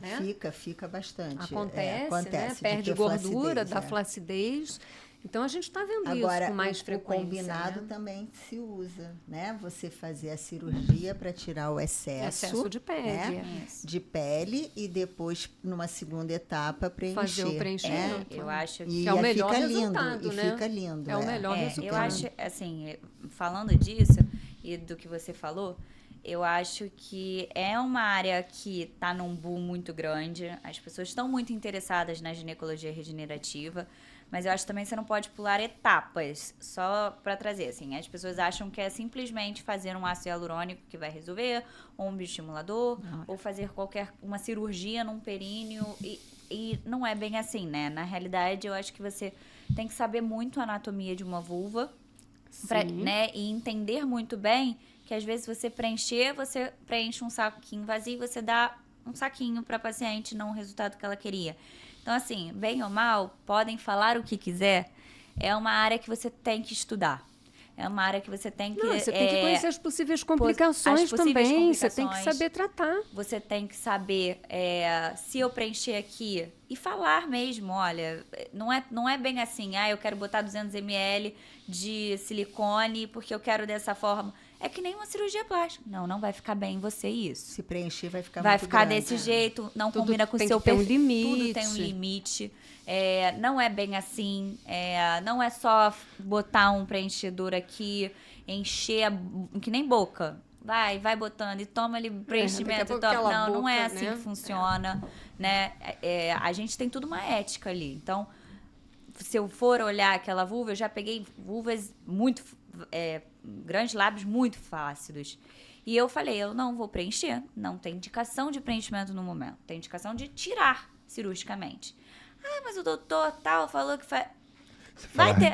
Fica bastante. Acontece, né? Perde gordura, dá flacidez. Então, a gente está vendo agora, isso com mais frequência. O combinado também se usa, né? Você fazer a cirurgia para tirar o excesso de pele. Né? De pele e depois, numa segunda etapa, preencher. Fazer o preenchimento. Eu acho que é o melhor fica resultado, lindo, né? E fica lindo. É o melhor resultado. Eu acho, assim, falando disso e do que você falou, eu acho que é uma área que está num boom muito grande. As pessoas estão muito interessadas na ginecologia regenerativa. Mas eu acho também que você não pode pular etapas, só para trazer, assim. As pessoas acham que é simplesmente fazer um ácido hialurônico que vai resolver, ou um bioestimulador, ou fazer uma cirurgia num períneo, e não é bem assim, né? Na realidade, eu acho que você tem que saber muito a anatomia de uma vulva, né? E entender muito bem que, às vezes, você preenche um saquinho vazio, você dá um saquinho para a paciente, não o resultado que ela queria. Então, assim, bem ou mal, podem falar o que quiser, é uma área que você tem que estudar. É uma área que você tem que... você tem que conhecer as possíveis complicações também, você tem que saber tratar. Você tem que saber se eu preencher aqui e falar mesmo, olha, não é bem assim, eu quero botar 200 ml de silicone porque eu quero dessa forma. É que nem uma cirurgia plástica. Não vai ficar bem em você isso. Se preencher, vai ficar vai muito ficar grande. Desse jeito, não Tudo combina com o tem seu que ter um perfil. limite. Tudo tem um limite. Não é bem assim. Não é só botar um preenchedor aqui, encher que nem boca. Vai botando e toma ali preenchimento. Não é assim que funciona. Né? A gente tem tudo uma ética ali. Então, se eu for olhar aquela vulva, eu já peguei vulvas muito... grandes lábios muito flácidos. E eu falei, eu não vou preencher. Não tem indicação de preenchimento no momento. Tem indicação de tirar cirurgicamente. Mas o doutor tal falou que faz...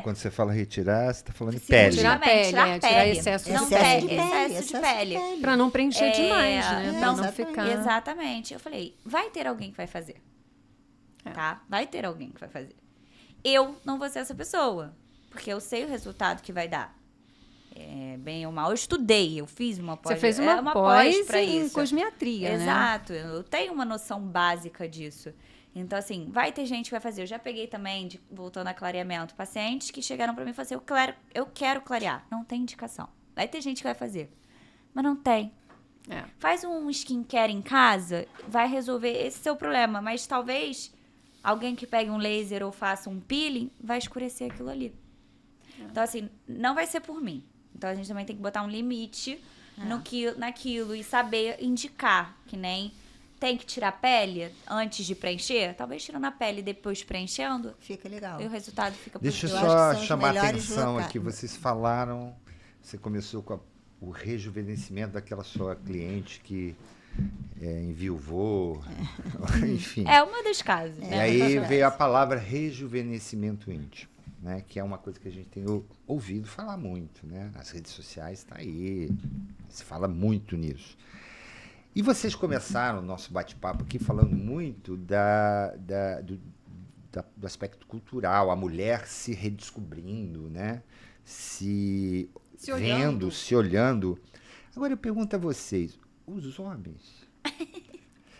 Quando você fala retirar, você está falando de pele. Tirar pele. Tirar excesso de pele. Para não preencher demais, né? Para não ficar... Exatamente. Eu falei, vai ter alguém que vai fazer. Tá? Vai ter alguém que vai fazer. Eu não vou ser essa pessoa. Porque eu sei o resultado que vai dar. Bem ou mal, eu estudei, eu fiz uma pós. Você fez uma pós para em isso. Cosmiatria, Exato, né? Eu tenho uma noção básica disso. Então, assim, vai ter gente que vai fazer. Eu já peguei também, voltando a clareamento, pacientes que chegaram para mim e falaram assim, eu quero clarear. Não tem indicação. Vai ter gente que vai fazer, mas não tem. Faz um skincare em casa, vai resolver esse seu problema, mas talvez alguém que pegue um laser ou faça um peeling vai escurecer aquilo ali. Então, assim, não vai ser por mim. Então, a gente também tem que botar um limite naquilo e saber indicar, que nem tem que tirar a pele antes de preencher. Talvez tirando a pele e depois preenchendo. Fica legal. E o resultado fica Deixa eu positivo. só chamar a atenção aqui. Vocês falaram, você começou com o rejuvenescimento daquela sua cliente que enviuvou, enfim. É uma das causas. E aí veio a palavra rejuvenescimento íntimo. né? Que é uma coisa que a gente tem ouvido falar muito, né? Nas redes sociais está aí, se fala muito nisso. E vocês começaram o nosso bate-papo aqui falando muito do aspecto cultural, a mulher se redescobrindo, né? Se vendo, se olhando. Agora eu pergunto a vocês, os homens...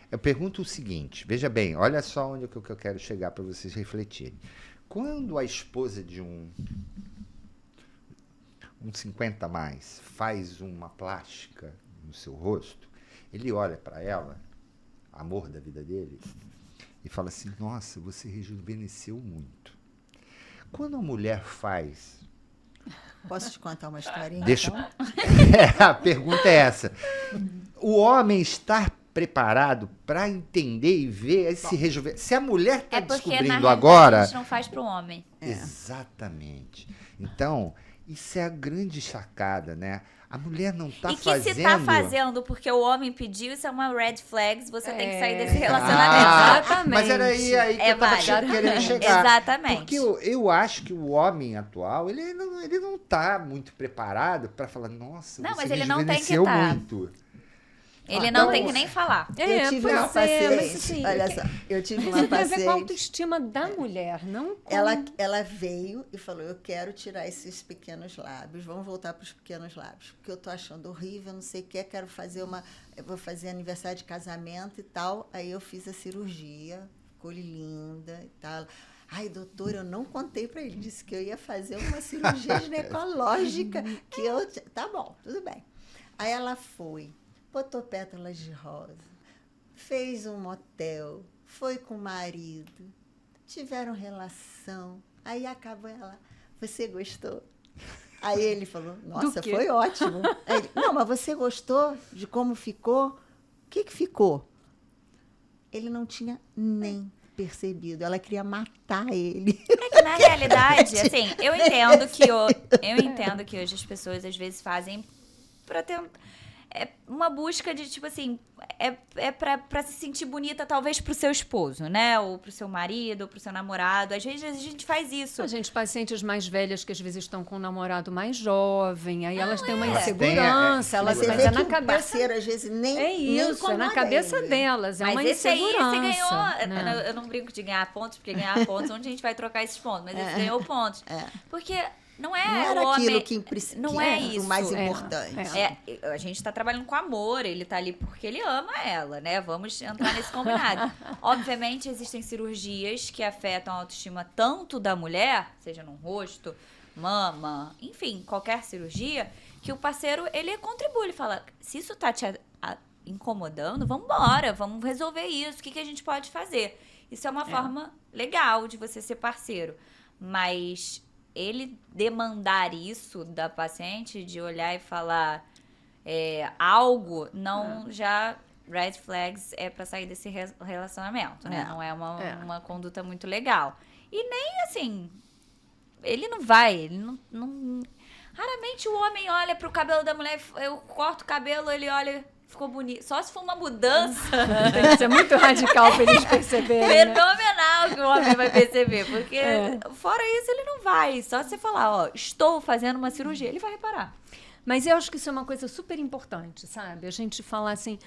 Eu pergunto o seguinte, veja bem, olha só onde que eu quero chegar para vocês refletirem. Quando a esposa de um 50 a mais faz uma plástica no seu rosto, ele olha para ela, amor da vida dele, e fala assim, nossa, você rejuvenesceu muito. Quando a mulher faz... Posso te contar uma historinha? Deixa... Então? A pergunta é essa. O homem está preparado para entender e ver esse rejuvenescimento? Se a mulher está descobrindo agora... a gente não faz para o homem. Exatamente. Então, isso é a grande sacada, né? A mulher não está fazendo... E que se está fazendo porque o homem pediu, isso é uma red flags, você tem que sair desse relacionamento. Exatamente. Mas era aí que eu estava querendo chegar. Exatamente. Porque eu acho que o homem atual, ele não está muito preparado para falar, nossa, não, você mas ele não tem que rejuvenesceu estar. muito. Ele não tem que nem falar. Eu tive uma paciente, mas, assim, olha só, eu tive uma Isso tem a ver com a paciente, autoestima da mulher, não com... ela veio e falou, eu quero tirar esses pequenos lábios, vamos voltar para os pequenos lábios, porque eu tô achando horrível, não sei o que, eu vou fazer aniversário de casamento e tal, aí eu fiz a cirurgia, ficou linda e tal. Ai, doutor, eu não contei para ele, disse que eu ia fazer uma cirurgia ginecológica, que eu... Tá bom, tudo bem. Aí ela foi, botou pétalas de rosa, fez um motel, foi com o marido, tiveram relação, aí acabou ela, você gostou? Aí ele falou, nossa, foi ótimo. Aí ele, não, mas você gostou de como ficou? O que ficou? Ele não tinha nem percebido, ela queria matar ele. É que, na realidade, assim, eu entendo que hoje as pessoas às vezes fazem para ter uma busca de, tipo assim, pra se sentir bonita, talvez pro seu esposo, né? Ou pro seu marido, ou pro seu namorado. Às vezes a gente faz isso. A gente, pacientes mais velhas que às vezes estão com um namorado mais jovem, aí elas têm uma Elas têm insegurança, Mas mas vê é que na o cabeça... parceiro, às vezes, nem É isso, é na cabeça ele. delas, é Mas uma esse aí, insegurança. você ganhou... né? Eu não brinco de ganhar pontos, porque ganhar pontos, onde a gente vai trocar esses pontos? Mas esse ganhou pontos. Porque... Não era o aquilo homem, que não é isso. o mais importante. A gente tá trabalhando com amor, ele tá ali porque ele ama ela, né? Vamos entrar nesse combinado. Obviamente, existem cirurgias que afetam a autoestima tanto da mulher, seja no rosto, mama, enfim, qualquer cirurgia, que o parceiro, ele contribui, ele fala, se isso tá te incomodando, vamos embora, vamos resolver isso, o que a gente pode fazer? Isso é uma forma legal de você ser parceiro, mas... ele demandar isso da paciente, de olhar e falar algo, não já red flags é para sair desse relacionamento, né? Não é uma conduta muito legal. E nem assim, ele não vai, ele não... Raramente o homem olha pro cabelo da mulher, eu corto o cabelo, ele olha... Ficou bonito. Só se for uma mudança. Tem que ser muito radical para eles perceberem. Fenomenal que o homem vai perceber. Porque fora isso, ele não vai. Só se você falar, ó, estou fazendo uma cirurgia, ele vai reparar. Mas eu acho que isso é uma coisa super importante, sabe? A gente falar assim,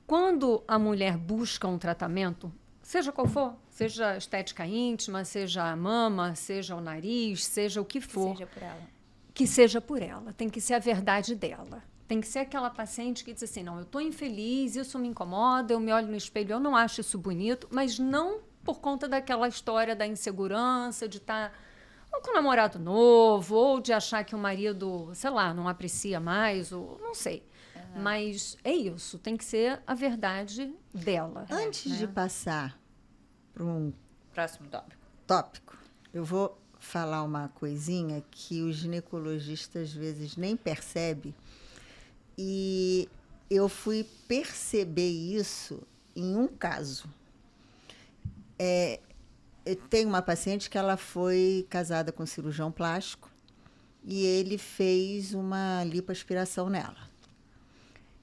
quando a mulher busca um tratamento, seja qual for, seja estética íntima, seja a mama, seja o nariz, seja o que for. Que seja por ela. Que seja por ela. Tem que ser a verdade dela. Tem que ser aquela paciente que diz assim, não, eu estou infeliz, isso me incomoda, eu me olho no espelho, eu não acho isso bonito, mas não por conta daquela história da insegurança, de estar ou com um namorado novo, ou de achar que o marido, sei lá, não aprecia mais, ou não sei. Mas é isso, tem que ser a verdade dela. Antes de passar para um próximo tópico, eu vou falar uma coisinha que os ginecologistas às vezes nem percebem. E eu fui perceber isso em um caso. Eu tenho uma paciente que ela foi casada com um cirurgião plástico e ele fez uma lipoaspiração nela.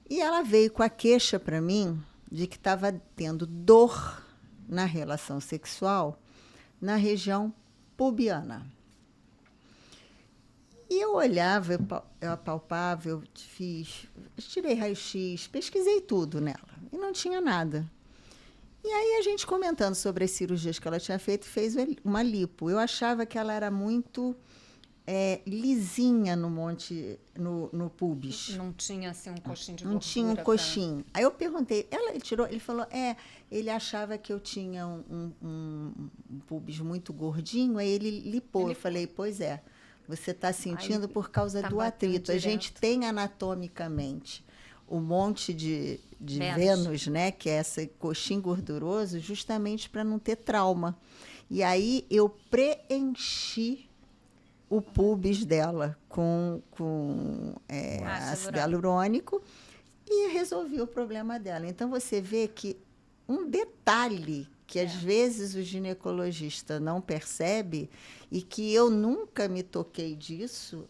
E ela veio com a queixa para mim de que estava tendo dor na relação sexual na região pubiana. E eu olhava, eu apalpava, eu tirei raio-x, pesquisei tudo nela. E não tinha nada. E aí a gente comentando sobre as cirurgias que ela tinha feito, fez uma lipo. Eu achava que ela era muito lisinha no pubis. Não tinha assim um coxinho de Não gordura. tinha um coxinho. Aí eu perguntei, ele falou, ele achava que eu tinha um pubis muito gordinho, aí ele lipou. Eu falei, pois é, você está sentindo por causa do atrito. A gente tem anatomicamente um monte de Vênus, né, que é esse coxinho gorduroso, justamente para não ter trauma. E aí eu preenchi o pubis dela com ácido hialurônico e resolvi o problema dela. Então, você vê que um detalhe que, às vezes, o ginecologista não percebe e que eu nunca me toquei disso,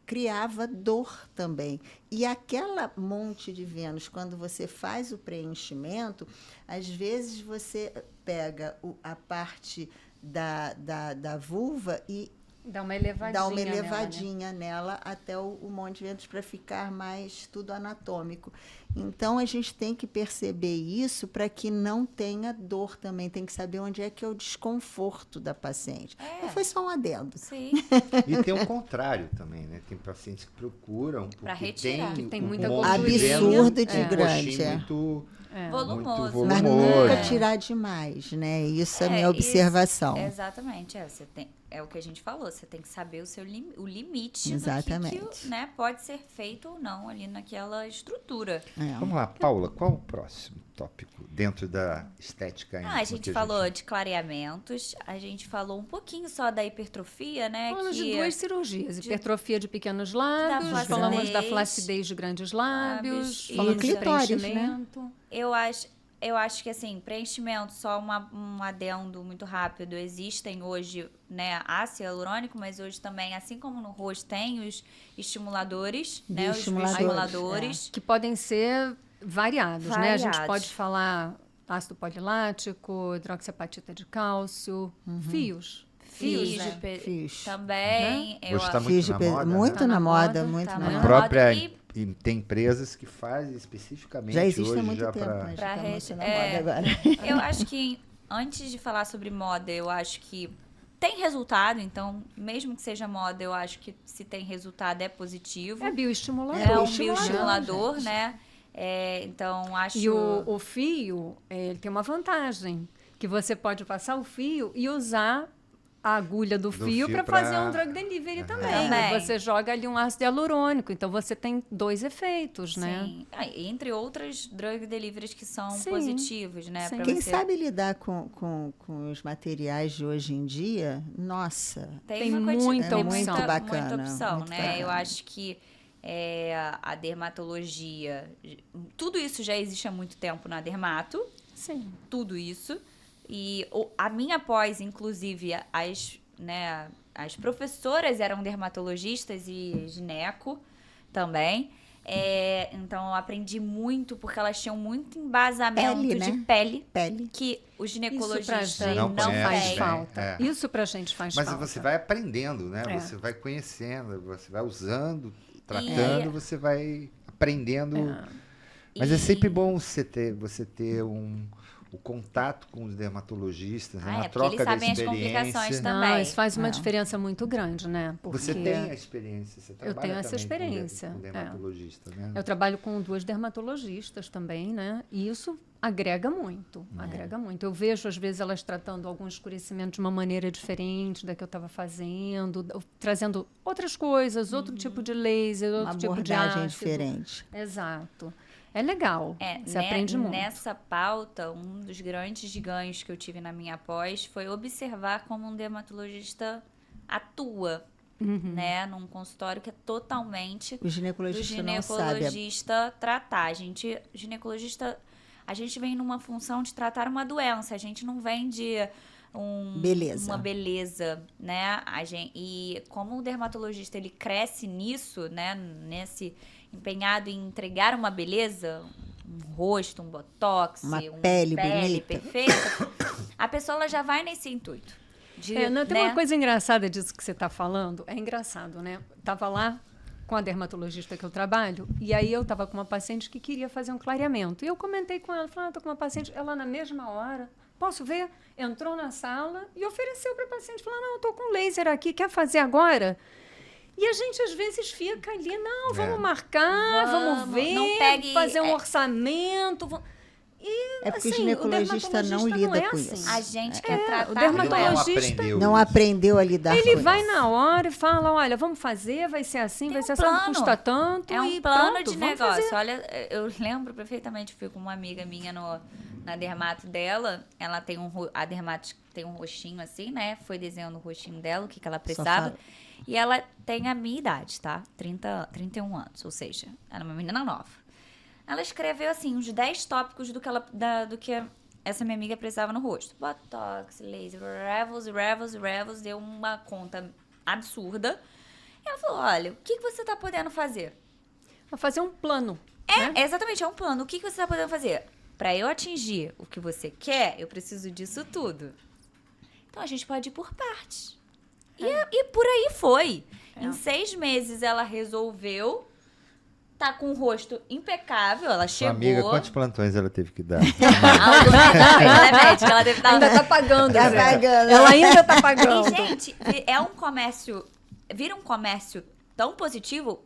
criava dor também. E aquela monte de Vênus, quando você faz o preenchimento, às vezes você pega a parte da vulva e dá uma elevadinha nela até o monte de Vênus para ficar mais tudo anatômico. Então, a gente tem que perceber isso para que não tenha dor também. Tem que saber onde é que é o desconforto da paciente. Não foi só um adendo. Sim. E tem o contrário também, né? Tem pacientes que procuram Pra porque retirar. Tem muita gordurinha, absurdo de grande. Muito Volumoso. Mas volumoso. nunca tirar demais, né? Isso é a minha observação. Exatamente. É o que a gente falou. Você tem que saber o limite Exatamente. do que né, pode ser feito ou não ali naquela estrutura. Vamos lá, Paula, qual o próximo tópico dentro da estética íntima? A gente falou de clareamentos, a gente falou um pouquinho só da hipertrofia, né? Falamos que de duas cirurgias, hipertrofia de pequenos lábios, flacidez, falamos da flacidez de grandes lábios, e falamos de clitóris, preenchimento. Eu acho que, assim, preenchimento, só um adendo muito rápido. Existem hoje, né, ácido hialurônico, mas hoje também, assim como no rosto, tem os estimuladores, né? Os estimuladores. Que podem ser variados, né? A gente Variados. pode falar ácido polilático, hidroxiapatita de cálcio, fios. Fios, né? Fios. também. Hoje está muito na moda. Muito Tá na na moda, moda, muito tá na na A moda. moda. própria, E- e tem empresas que fazem especificamente Já existe hoje há muito já tempo, para... mas Pra tá muito na é. moda agora. Eu acho que, antes de falar sobre moda, eu acho que tem resultado. Então, mesmo que seja moda, eu acho que se tem resultado é positivo. É bioestimulador. É um bioestimulador, bioestimulador, gente. né? Então, acho... E o fio, ele tem uma vantagem, que você pode passar o fio e usar a agulha do fio para fazer um drug delivery também. Também. Você joga ali um ácido hialurônico, então você tem dois efeitos, né? Sim. Entre outras drug deliveries que são Sim. positivos, né? Sim. pra Quem você- sabe lidar com os materiais de hoje em dia, nossa, Tem uma muita tem opção. muita Bacana, opção, muito né? bacana. Eu acho que a dermatologia... Tudo isso já existe há muito tempo na dermato. Sim. Tudo isso. E a minha pós, inclusive, as professoras eram dermatologistas e gineco também. Então, eu aprendi muito, porque elas tinham muito embasamento Pele, de né? pele, pele. que o Isso pra ginecologista gente Não não conhece faz bem, falta. é. Isso pra gente faz Mas falta. você vai aprendendo, né? É. Você vai conhecendo, você vai usando, tratando, você vai aprendendo. Mas é sempre bom você ter o contato com os dermatologistas, né? Uma porque troca eles da sabem as experiência. complicações Não, também. isso faz uma diferença muito grande, né? Porque Você tem a experiência, você trabalha tenho essa também experiência, com dermatologista, né? eu trabalho com duas dermatologistas também, né? E isso agrega muito, agrega muito. Eu vejo, às vezes, elas tratando algum escurecimento de uma maneira diferente da que eu estava fazendo, trazendo outras coisas, outro tipo de laser, Uma outro tipo de abordagem ácido. diferente. Exato. É legal, você aprende muito. Nessa pauta, um dos grandes ganhos que eu tive na minha pós foi observar como um dermatologista atua, né? Num consultório que é totalmente O do ginecologista não sabe. ginecologista tratar. Ginecologista, a gente vem numa função de tratar uma doença, a gente não vem de Beleza. uma beleza, né? E como o dermatologista ele cresce nisso, né? Nesse empenhado em entregar uma beleza, um rosto, um botox, Uma pele bonita. perfeita, a pessoa ela já vai nesse intuito. Não, tem né? uma coisa engraçada disso que você está falando. É engraçado, né? Estava lá com a dermatologista que eu trabalho, e aí eu estava com uma paciente que queria fazer um clareamento. E eu comentei com ela, falei, estou com uma paciente, ela na mesma hora, posso ver? Entrou na sala e ofereceu para a paciente, falou, não, eu estou com laser aqui, quer fazer agora? E a gente, às vezes, fica ali, não, vamos marcar, vamos ver, não pegue, fazer um orçamento. E, É porque assim, o ginecologista não lida com assim. isso. A gente quer tratar... o dermatologista Não aprendeu a lidar com ele isso. vai na hora e fala, olha, vamos fazer, vai ser assim, vai ser assim, não custa tanto. É um e plano pronto, de vamos negócio. fazer. Olha, eu lembro perfeitamente, fui com uma amiga minha na dermato dela. Ela tem a dermato tem um rostinho assim, né? Foi desenhando o rostinho dela, o que ela precisava. E ela tem a minha idade, tá? 31 anos, ou seja, ela é uma menina nova. Ela escreveu, assim, uns 10 tópicos do que essa minha amiga precisava no rosto. Botox, laser, Revels, deu uma conta absurda. E ela falou, olha, o que você tá podendo fazer? Vou fazer um plano. Exatamente, é um plano. O que você tá podendo fazer? Pra eu atingir o que você quer, eu preciso disso tudo. Então, a gente pode ir por partes. E por aí foi. Em 6 meses, ela resolveu... Tá com o rosto impecável, ela Sua chegou... amiga, quantos plantões ela teve que dar? Ela é médica, ela deve dar... Ainda tá pagando. Tá Zé. pagando. Ela ainda tá pagando. E, gente, é um comércio... Vira um comércio tão positivo...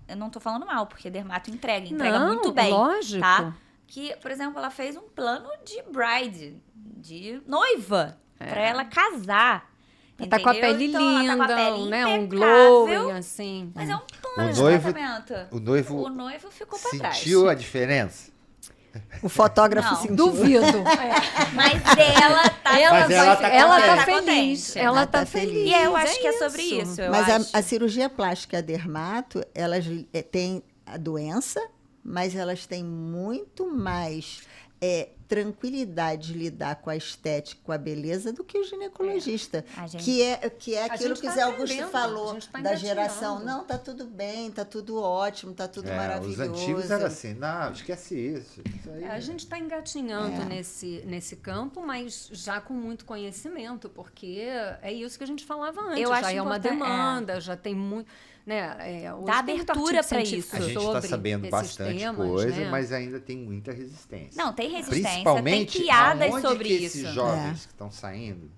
Eu não tô falando mal, porque dermato entrega Não, muito bem. lógico. Tá? Que, por exemplo, ela fez um plano de bride, de noiva, pra ela casar. Tá com a pele Então, linda, ela tá com a pele né? Um impecável, glowing, assim. Mas é um plano O de noivo- tratamento. O noivo ficou pra trás. sentiu a diferença? O fotógrafo Não. sentiu. Duvido. Mas ela tá... Mas ela tá ela tá contente. feliz. Ela Ela tá tá feliz. feliz. E eu acho que é sobre isso. Eu Mas acho. a cirurgia plástica dermato, elas têm a doença, mas elas têm muito mais tranquilidade de lidar com a estética, com a beleza, do que o ginecologista. A gente- Que é A aquilo gente que o tá Zé Augusto aprendendo, falou, a gente tá da engatinhando. geração. Não, tá tudo bem, tá tudo ótimo, tá tudo Os maravilhoso. antigos eram assim, não, esquece isso. Isso aí, A gente está engatinhando nesse campo, mas já com muito conhecimento, porque é isso que a gente falava antes. Eu Já acho é uma importante, demanda, já tem muito. Né, hoje Dá tem muito abertura artigo pra científico A gente está sobre sabendo esses bastante temas, coisa, né? mas ainda tem muita resistência. Não, tem resistência, Principalmente tem piadas aonde sobre que isso. esses jovens que estão saindo.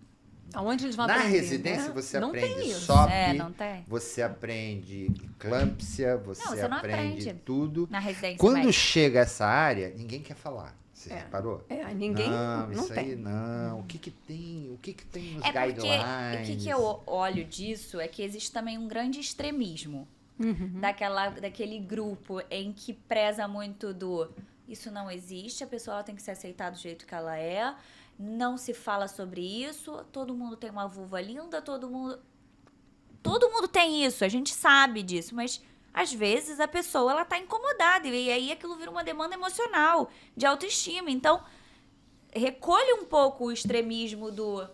Aonde eles vão Na aprender, residência né? você Não aprende tem isso. SOP, Não tem. você aprende eclâmpsia, você não aprende tudo. Na residência Quando médica. chega essa área, ninguém quer falar. Você reparou? Ninguém Não, não isso tem. aí não. O que tem? O que tem nos É porque guidelines? o que eu olho disso é que existe também um grande extremismo daquele grupo em que preza muito do isso não existe, a pessoa ela tem que ser aceitada do jeito que ela é, não se fala sobre isso, todo mundo tem uma vulva linda, todo mundo tem isso, a gente sabe disso, mas às vezes a pessoa ela tá incomodada e aí aquilo vira uma demanda emocional, de autoestima. Então, recolhe um pouco o extremismo do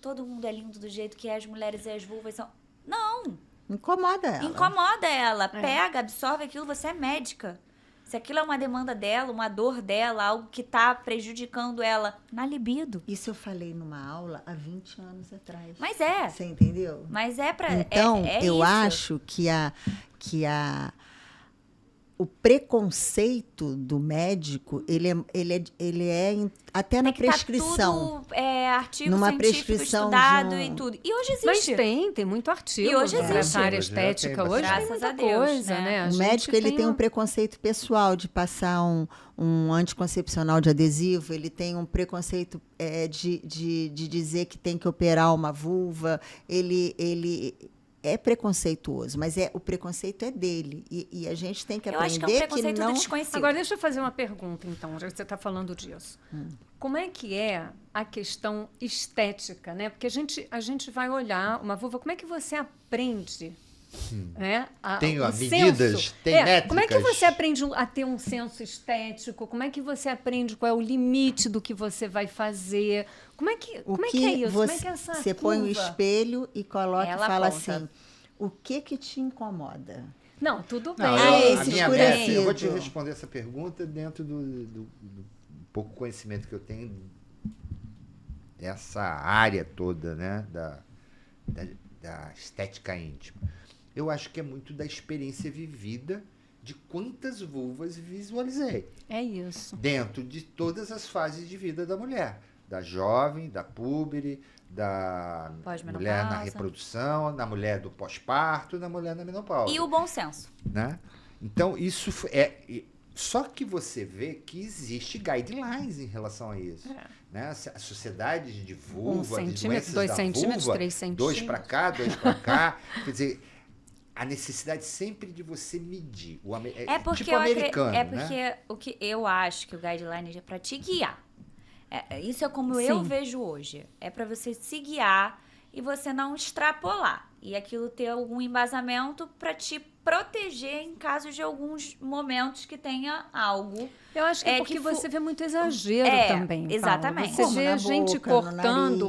todo mundo é lindo do jeito que é, as mulheres e as vulvas são... Não, Incomoda ela. incomoda ela. Pega, absorve aquilo, você é médica. Se aquilo é uma demanda dela, uma dor dela, algo que tá prejudicando ela na libido. Isso eu falei numa aula há 20 anos atrás. Mas é. Você entendeu? Mas é pra... Então, eu isso. acho que o preconceito do médico, ele é até na Tem que tá prescrição. tudo, artigo Numa científico prescrição estudado de um- e tudo. E hoje Mas existe. tem muito artigo. E hoje né, existe. nessa área Hoje já tem estética. bastante. Hoje tem Graças muita a Deus, coisa, né? né? A O gente médico ele tem um preconceito pessoal de passar um anticoncepcional de adesivo, ele tem um preconceito de dizer que tem que operar uma vulva, ele é preconceituoso, mas o preconceito é dele. E a gente tem que Eu acho que é um aprender preconceito não... do desconhecido. Agora, deixa eu fazer uma pergunta, então, já que você está falando disso. Como é que é a questão estética, né? Porque a gente vai olhar uma vulva, como é que você aprende? Né? Tem o medidas, senso? tem métricas. Como é que você aprende a ter um senso estético? Como é que você aprende qual é o limite do que você vai fazer? Como é que é isso? Como é que é essa Você põe o curva? espelho e coloca Ela e fala aponta. assim, o que te incomoda? Não, tudo bem. Não, esse a minha escurecido. meta, eu vou te responder essa pergunta dentro do pouco conhecimento que eu tenho dessa área toda, né, da estética íntima? Eu acho que é muito da experiência vivida de quantas vulvas visualizei. É isso. Dentro de todas as fases de vida da mulher. Da jovem, da púbere, da mulher na reprodução, da mulher do pós-parto, da mulher na menopausa. E o bom senso. Né? Então, isso é... Só que você vê que existe guidelines em relação a isso. Né? A sociedade de vulva, 1 de centímetro, doenças 2 da centímetros, vulva, 3 centímetros. 2 para cá, 2 para cá. Quer dizer, a necessidade sempre de você medir. É porque, tipo americano, é porque né? o que eu acho que o guideline é para te guiar. Isso é como Sim. eu vejo hoje. É para você se guiar e você não extrapolar. E aquilo ter algum embasamento para te proteger em caso de alguns momentos que tenha algo. Eu acho que é porque você vê muito exagero também, Paula. Exatamente. Você Como vê na gente boca, no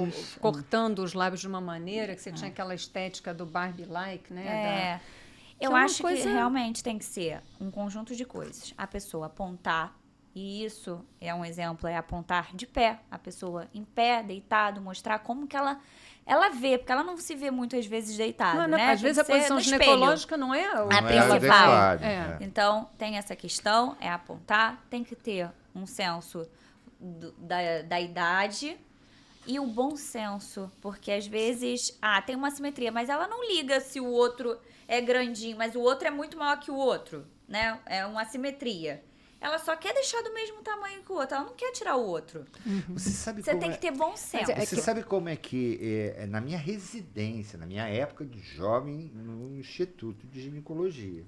nariz. cortando os lábios de uma maneira que você tinha aquela estética do Barbie-like, né? Eu é uma acho coisa- que realmente tem que ser um conjunto de coisas. A pessoa apontar, e isso é um exemplo, é apontar de pé. A pessoa em pé, deitado, mostrar como que ela vê, porque ela não se vê muitas vezes deitada, né? Às vezes a Tem que ser posição no espelho. ginecológica não é A Não é principal. adequado, É. né? Então, tem essa questão, é apontar, tem que ter um senso da idade e o bom senso, porque às vezes, tem uma simetria, mas ela não liga se o outro é grandinho, mas o outro é muito maior que o outro, né? É uma assimetria. Ela só quer deixar do mesmo tamanho que o outro, ela não quer tirar o outro. Você sabe Você como tem que ter bom senso. Você sabe como é que, na minha residência, na minha época de jovem, no Instituto de Ginecologia,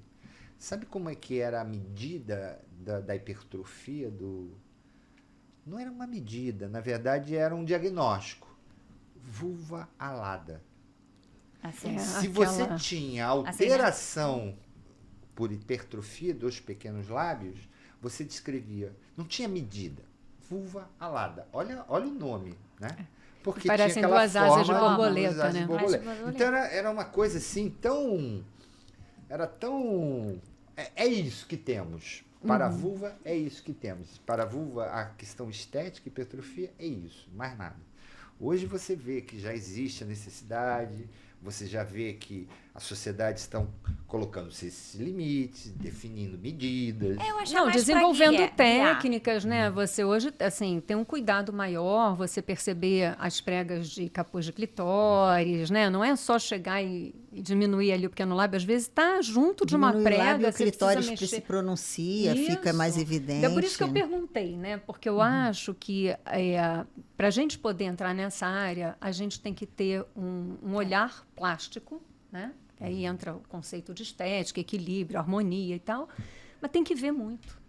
sabe como é que era a medida da hipertrofia do... Não era uma medida, na verdade era um diagnóstico. Vulva alada. Assim, Se aquela- você tinha alteração por hipertrofia dos pequenos lábios, você descrevia. Não tinha medida. Vulva alada. Olha o nome, né? Porque Parecem tinha aquela duas asas de forma, borboleta, duas asas de né? borboleta. Asas de borboleta. Então era uma coisa assim tão... Era tão... É isso que temos. Para a vulva, é isso que temos. Para a vulva, a questão estética, hipertrofia, é isso. Mais nada. Hoje você vê que já existe a necessidade, você já vê que a sociedade estão colocando esses limites, definindo medidas. eu acho Não, mais desenvolvendo pra guiar. técnicas, né? Você hoje, assim, tem um cuidado maior, você perceber as pregas de capuz de clitóris, né? Não é só chegar e diminuir ali o pequeno lábio. Às vezes está junto de uma Diminui o lábio, prega, o você clitóris precisa mexer. se pronuncia, fica mais Isso. evidente. É por isso que eu perguntei, né? Porque eu acho que para a gente poder entrar nessa área, a gente tem que ter um olhar plástico, né? Aí entra o conceito de estética, equilíbrio, harmonia e tal. Mas tem que ver muito.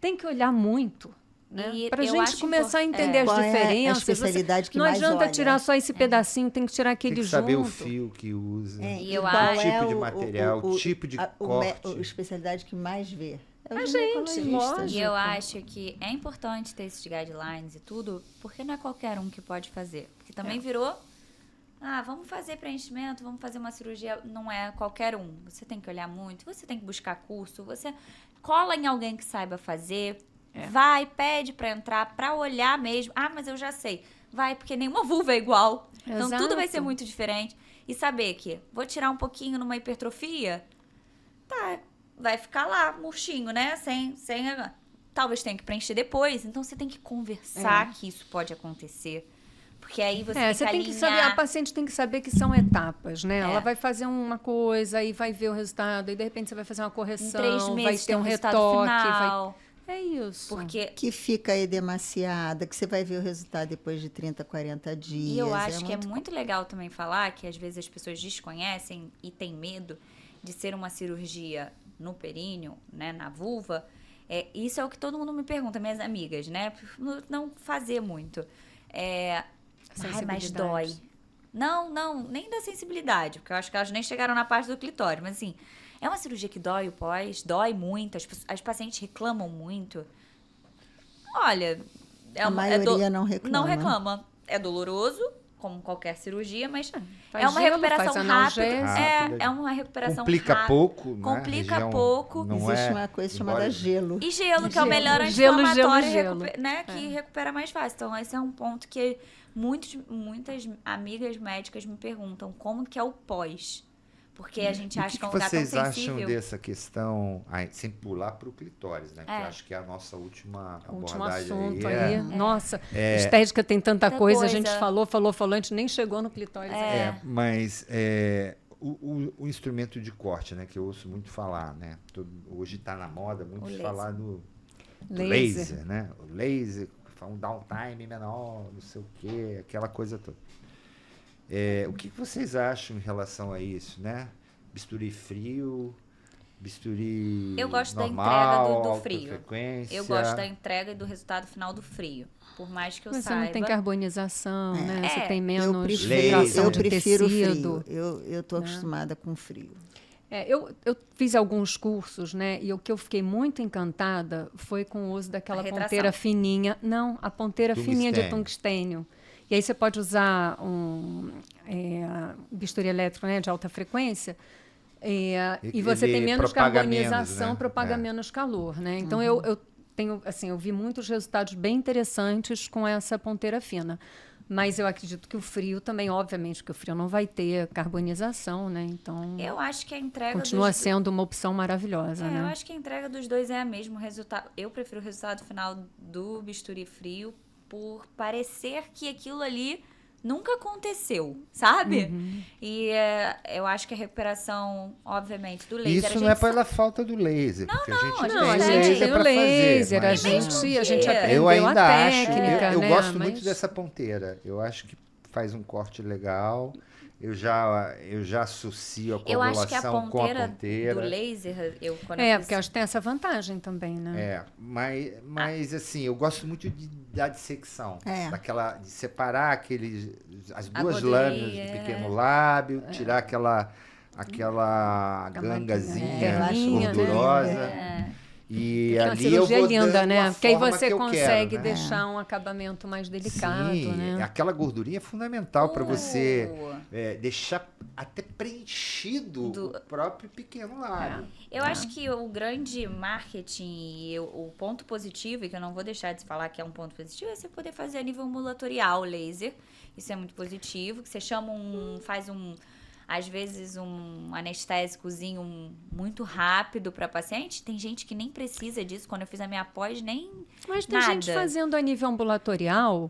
Tem que olhar muito. Né? E Para a eu gente acho começar a entender as Qual é a diferenças. especialidade que não mais adianta olha? tirar só esse pedacinho, tem que tirar Tem aquele que saber junto. o fio que usa, E eu o acho- tipo de material, o tipo de a corte. especialidade que mais vê. É o A gente, ginecologista. lógico. E eu acho que é importante ter esses guidelines e tudo, porque não é qualquer um que pode fazer. Porque também virou, vamos fazer preenchimento, vamos fazer uma cirurgia. Não é qualquer um. Você tem que olhar muito, você tem que buscar curso, você cola em alguém que saiba fazer, vai, pede pra entrar, pra olhar mesmo. Mas eu já sei. Vai, porque nenhuma vulva é igual. Então tudo vai ser Exato. muito diferente. E saber que vou tirar um pouquinho numa hipertrofia, vai ficar lá, murchinho, né? Sem talvez tenha que preencher depois. Então, você tem que conversar que isso pode acontecer. Porque aí você tem que Você tem que saber, alinhar. a paciente tem que saber que são etapas, né? É. Ela vai fazer uma coisa e vai ver o resultado, e de repente você vai fazer uma Em correção, 3 vai meses ter tem um um resultado retoque. final. É isso. Porque... Que fica edemaciada, que você vai ver o resultado depois de 30, 40 dias. E eu acho que é muito legal também falar que às vezes as pessoas desconhecem e têm medo de ser uma cirurgia no períneo, né, na vulva. Isso é o que todo mundo me pergunta, minhas amigas, né? Não fazer muito. Mas dói. Não, nem da sensibilidade, porque eu acho que elas nem chegaram na parte do clitóris, mas assim, é uma cirurgia que dói o pós, dói muito, as pacientes reclamam muito. Olha, A maioria não reclama. Não reclama. É doloroso, como qualquer cirurgia, mas Faz é uma gelo, recuperação faz rápida. analgésico. É uma recuperação Complica rápida. pouco, né? Complica A região pouco. não Existe é, uma coisa embora- chamada gelo. E gelo, que é o Gelo. melhor Gelo, anti-inflamatório, gelo, gelo. né, que recupera mais fácil. Então, esse é um ponto que muitas amigas médicas me perguntam, como que é o pós? Porque a gente E acha o que é um lugar tão vocês acham sensível. dessa questão, sem pular para o clitóris, né? Que É. eu acho que é a nossa última O último abordagem assunto aí. aí. Nossa, estética tem tanta Muita coisa, a coisa. gente falou, a gente nem chegou no clitóris. Mas o instrumento de corte, né? Que eu ouço muito falar, né? Hoje está na moda muito O laser. falar do Laser. laser, né? O laser, um downtime menor, não sei o quê, aquela coisa toda. O que vocês acham em relação a isso, né? Bisturi frio, bisturi Eu gosto da normal, entrega do alta frio. frequência. Eu gosto da entrega e do resultado final do frio. Por mais que eu Você saiba. não tem carbonização, né? Você tem Eu menos prefiro, filtração eu de prefiro tecido. frio. Eu tô acostumada com frio. Eu fiz alguns cursos, né? E o que eu fiquei muito encantada foi com o uso daquela A retração. ponteira fininha. Não, a ponteira fininha de Tungstênio. tungstênio. E aí você pode usar bisturi elétrico, né, de alta frequência. E você Ele tem menos propaga carbonização, menos, né? propaga É. menos calor, né? Então eu tenho, assim, eu vi muitos resultados bem interessantes com essa ponteira fina. Mas eu acredito que o frio também, obviamente, que o frio não vai ter carbonização, né? Então Eu acho que a entrega continua dos... sendo uma opção maravilhosa, Eu né? acho que a entrega dos dois é a mesma. Resultado. Eu prefiro o resultado final do bisturi frio por parecer que aquilo ali nunca aconteceu, sabe? Uhum. E eu acho que a recuperação, obviamente, do laser... Isso a não gente é pela falta do laser, porque a gente a tem Não, a gente o gente laser tem o para fazer. laser, mas a gente que- aprendeu eu ainda a acho, técnica, eu né? gosto Mas- muito dessa ponteira. Eu acho que faz um corte legal. Eu já associo a Eu acho que a coagulação com a ponteira ponteira. do laser, quando eu fiz... Porque eu acho que tem essa vantagem também, né? Mas assim, eu gosto muito da dissecção, de separar as A duas gordurinha, lâminas do pequeno lábio, tirar aquela gangazinha terrinha, né? gordurosa. E É uma ali eu cirurgia vou linda, dando né? a Porque aí forma você que eu consegue quero, né? deixar um acabamento mais delicado, Sim, né? aquela gordurinha é fundamental para você deixar até preenchido o próprio pequeno lábio. Eu acho que o grande marketing e o ponto positivo, e que eu não vou deixar de falar que é um ponto positivo, é você poder fazer a nível ambulatorial laser. Isso é muito positivo, que você chama às vezes um anestésicozinho muito rápido para paciente. Tem gente que nem precisa disso. Quando eu fiz a minha pós, nem Mas tem nada. gente fazendo a nível ambulatorial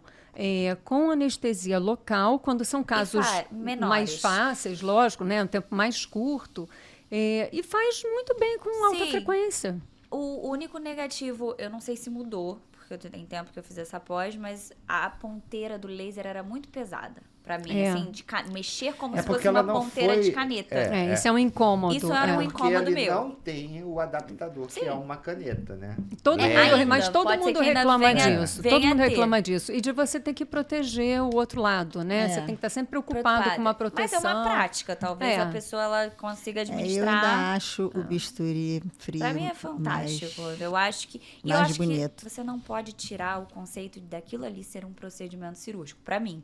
com anestesia local, quando são casos menores. mais fáceis, lógico, né? Um tempo mais curto. E faz muito bem com alta Sim. frequência. O único negativo, eu não sei se mudou, porque tem tempo que eu fiz essa pós, mas a ponteira do laser era muito pesada pra mim, assim, de mexer como se porque fosse ela uma não ponteira foi- de caneta. Isso é um incômodo. Isso era um Porque incômodo ele meu. não tem o adaptador, que é uma caneta, né? Todo mundo, ainda, mas todo pode ser mundo que ainda reclama venha- disso. venha Todo mundo a ter. reclama disso. E de você ter que proteger o outro lado, né? Você tem que estar sempre preocupado com uma proteção. Mas é uma prática, talvez É. a pessoa ela consiga Eu administrar. ainda acho o bisturi frio Pra mim é fantástico. Eu acho que. E eu mais acho bonito. que você não pode tirar o conceito daquilo ali ser um procedimento cirúrgico. Pra mim,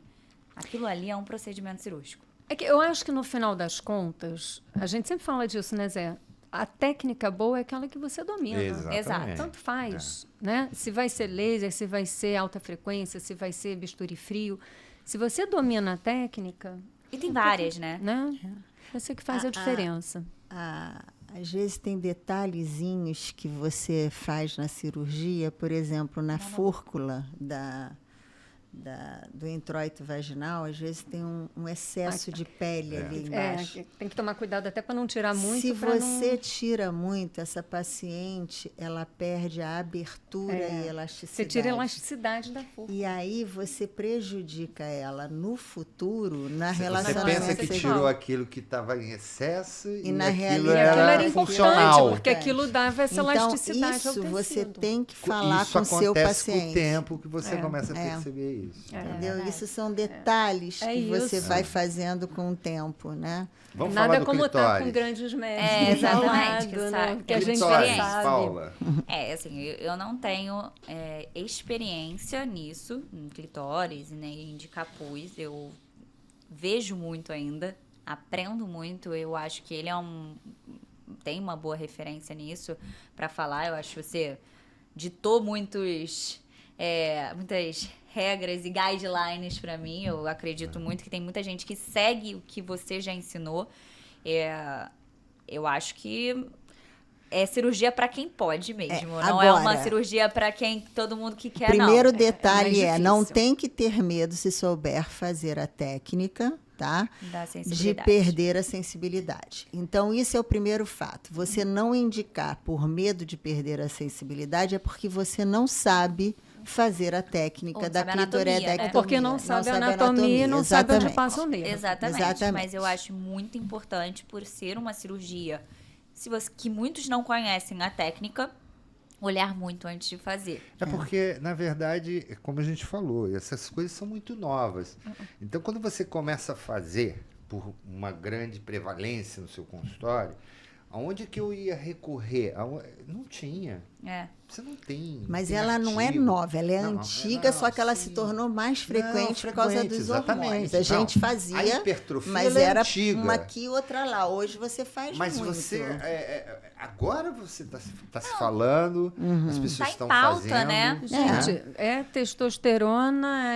aquilo ali é um procedimento cirúrgico. É que eu acho que no final das contas, a gente sempre fala disso, né, Zé? A técnica boa é aquela que você domina. Exatamente. Tanto faz, né? Se vai ser laser, se vai ser alta frequência, se vai ser bisturi frio. Se você domina a técnica, E tem várias, né? Você que faz a diferença. Às vezes tem detalhezinhos que você faz na cirurgia, por exemplo, na fúrcula do introito vaginal, às vezes tem um excesso de pele ali embaixo. Tem que tomar cuidado até para não tirar muito. Se pra você tira muito, essa paciente, ela perde a abertura e elasticidade. Você tira a elasticidade da fúrcula. E aí você prejudica ela no futuro, na Você relação pensa que sexual. tirou aquilo que estava em excesso e na aquilo realidade- Aquilo era era importante, funcional. porque aquilo dava essa Então, elasticidade ao isso você tecido. tem que falar Isso com o seu acontece com o paciente. tempo que você começa a perceber isso. Entendeu? Isso são detalhes É que você isso. vai fazendo com o tempo, né? Vamos Nada falar do como estar clitóris. com grandes médicos. exatamente, ao lado, que né? sabe. Que a gente Clitóris, sabe. Paula. Assim, eu não tenho experiência nisso, em clitóris, nem de capuz. Eu vejo muito ainda, aprendo muito. Eu acho que ele tem uma boa referência nisso para falar. Eu acho que você ditou muitas regras e guidelines para mim. Eu acredito muito que tem muita gente que segue o que você já ensinou. Eu acho que é cirurgia para quem pode mesmo. Não é uma cirurgia para quem todo mundo que quer, não. Primeiro detalhe não tem que ter medo se souber fazer a técnica, tá? De perder a sensibilidade. Então, isso é o primeiro fato. Você não indicar por medo de perder a sensibilidade é porque você não sabe fazer a técnica da clitoridectomia. Porque não sabe a anatomia e não sabe onde passa o nervo. Exatamente. Mas eu acho muito importante, por ser uma cirurgia que muitos não conhecem a técnica, olhar muito antes de fazer. É porque, na verdade, como a gente falou, essas coisas são muito novas. Então, quando você começa a fazer por uma grande prevalência no seu consultório, aonde que eu ia recorrer? Não tinha. Você não tem. Mas ela não é nova, ela é antiga, só que ela se tornou mais frequente por causa dos hormônios. A gente fazia, a hipertrofia mas era antiga. Uma aqui e outra lá. Hoje você faz mas muito. Mas você... agora você está se falando, as pessoas estão pauta, fazendo. né? Gente, testosterona,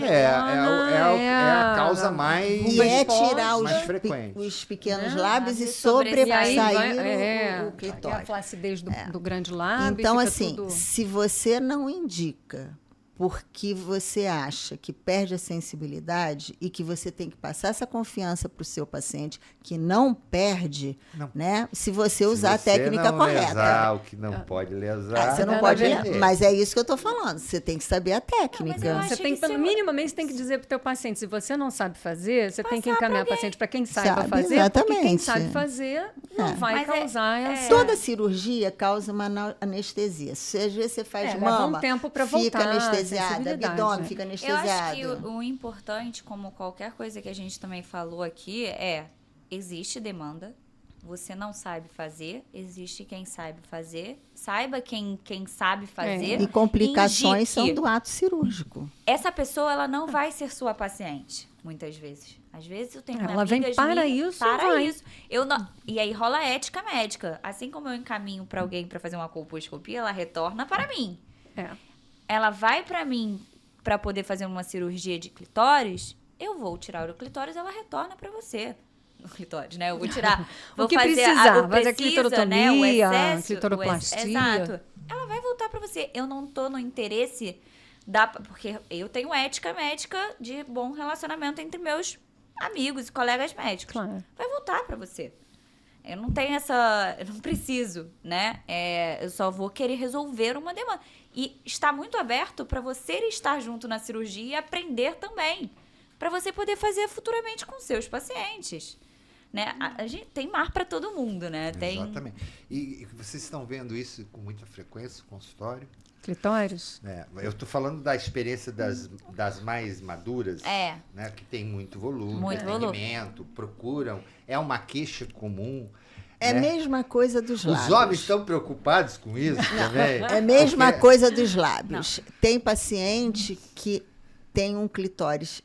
é a causa mais E é tirar frequente. os pequenos lábios e sobressair o clitóris. A flacidez do grande lábio. Então, assim, se você não indica porque você acha que perde a sensibilidade e que você tem que passar essa confiança para o seu paciente, que não perde, né? Se você usar a técnica correta. Lesar, o que não pode lesar. Você não pode lesar. Mas é isso que eu estou falando. Você tem que saber a técnica. Você tem que, minimamente, tem que dizer para o teu paciente, se você não sabe fazer, você tem que encaminhar o paciente para quem saiba fazer, exatamente. Porque quem sabe fazer não vai causar essa... Toda cirurgia causa uma anestesia. Se às vezes você faz mama, um tempo para fica voltar, anestesiada, abdômen fica anestesiado. Eu acho que o importante, como qualquer coisa que a gente também falou aqui, existe demanda. Você não sabe fazer, existe quem sabe fazer. Saiba quem sabe fazer. E complicações são do ato cirúrgico. Essa pessoa, ela não vai ser sua paciente, muitas vezes. Às vezes eu tenho ela vem para isso. E aí rola ética médica. Assim como eu encaminho para alguém para fazer uma colposcopia, ela retorna para mim. Ela vai para mim para poder fazer uma cirurgia de clitóris, eu vou tirar o clitóris, ela retorna para você. O clitóris, né? Eu vou tirar, vou fazer a clitorotomia, o excesso, clitoroplastia. Exato. Ela vai voltar para você. Eu não tô no interesse porque eu tenho ética médica de bom relacionamento entre meus amigos e colegas médicos. Claro. Vai voltar para você. Eu não tenho eu não preciso, né? Eu só vou querer resolver uma demanda. E está muito aberto para você estar junto na cirurgia e aprender também. Para você poder fazer futuramente com seus pacientes. Né? A gente tem mar para todo mundo, né? Exatamente. E vocês estão vendo isso com muita frequência no consultório? Clitóris? Eu estou falando da experiência das mais maduras, né, que tem muito volume, segmento, procuram. É uma queixa comum. É a mesma coisa dos lábios. Os homens estão preocupados com isso também? É a mesma coisa dos lábios. Tem paciente que tem um clitóris,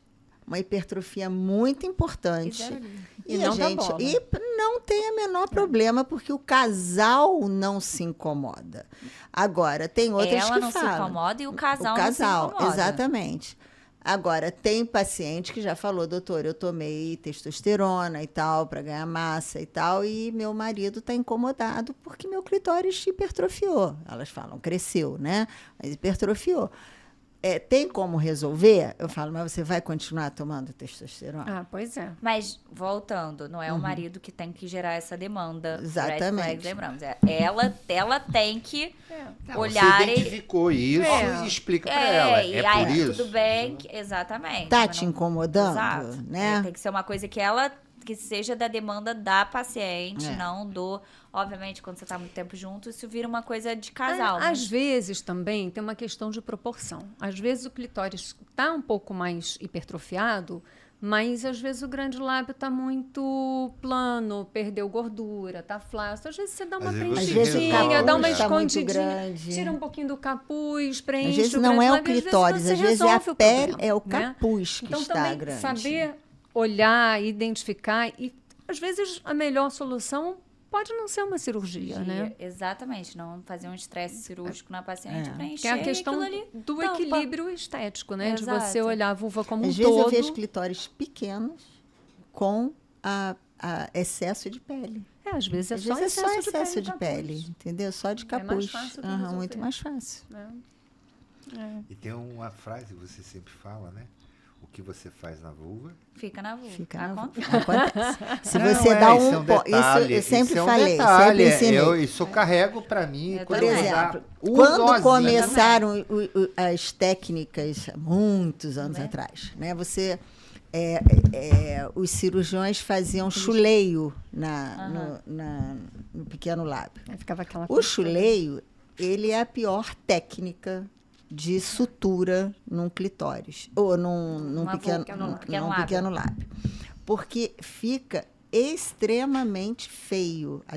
uma hipertrofia muito importante. E não tem a menor problema, porque o casal não se incomoda. Agora, tem outras Ela que não falam. se incomoda e o casal não se incomoda. Exatamente. Agora, tem paciente que já falou, doutor, eu tomei testosterona e tal, para ganhar massa e tal, e meu marido está incomodado porque meu clitóris hipertrofiou. Elas falam, cresceu, né? Mas hipertrofiou. Tem como resolver? Eu falo, mas você vai continuar tomando testosterona? Pois é. Mas, voltando, não é o marido que tem que gerar essa demanda. Exatamente. Lembramos, ela tem que olhar... Você identificou isso e explica para ela. Por isso. Tudo bem, exatamente. Tá te incomodando? Exato. Né? Tem que ser uma coisa que seja da demanda da paciente, não do... Obviamente, quando você está muito tempo junto, isso vira uma coisa de casal. Às vezes também tem uma questão de proporção. Às vezes o clitóris está um pouco mais hipertrofiado, mas às vezes o grande lábio está muito plano, perdeu gordura, está flácido. Às vezes você dá uma preenchidinha, dá uma escondidinha, tira um pouquinho do capuz, preenche. Às vezes não é o clitóris, às vezes é a pele, é o capuz que está grande. Então também saber olhar, identificar e às vezes a melhor solução pode não ser uma cirurgia, né? Exatamente, não fazer um estresse cirúrgico na paciente para Que encher é a questão aquilo ali. do tampa. equilíbrio estético, né? De Exato. você olhar a vulva como Às um vezes eu todo. vejo clitóris pequenos com a excesso de pele. Às vezes é Às só vezes é só excesso de capuz, pele, entendeu? Só de É mais capuz. fácil de Aham, resolver. muito mais fácil. né? E tem uma frase que você sempre fala, né? O que você faz na vulva. Fica na vulva. Fica na Acontece. Acontece. Se Não, você dá isso é um. detalhe, Isso eu sempre isso é um falei, detalhe, sempre ensinei. Isso eu carrego para mim. Eu Quando Por eu também. usar exemplo, um quando dosinho. começaram as técnicas, há muitos anos Né? atrás, né? Os cirurgiões faziam chuleio no pequeno lábio. Aí ficava aquela O coisa. chuleio, ele é a pior técnica de sutura num clitóris, ou num pequeno lábio. Porque fica extremamente feio a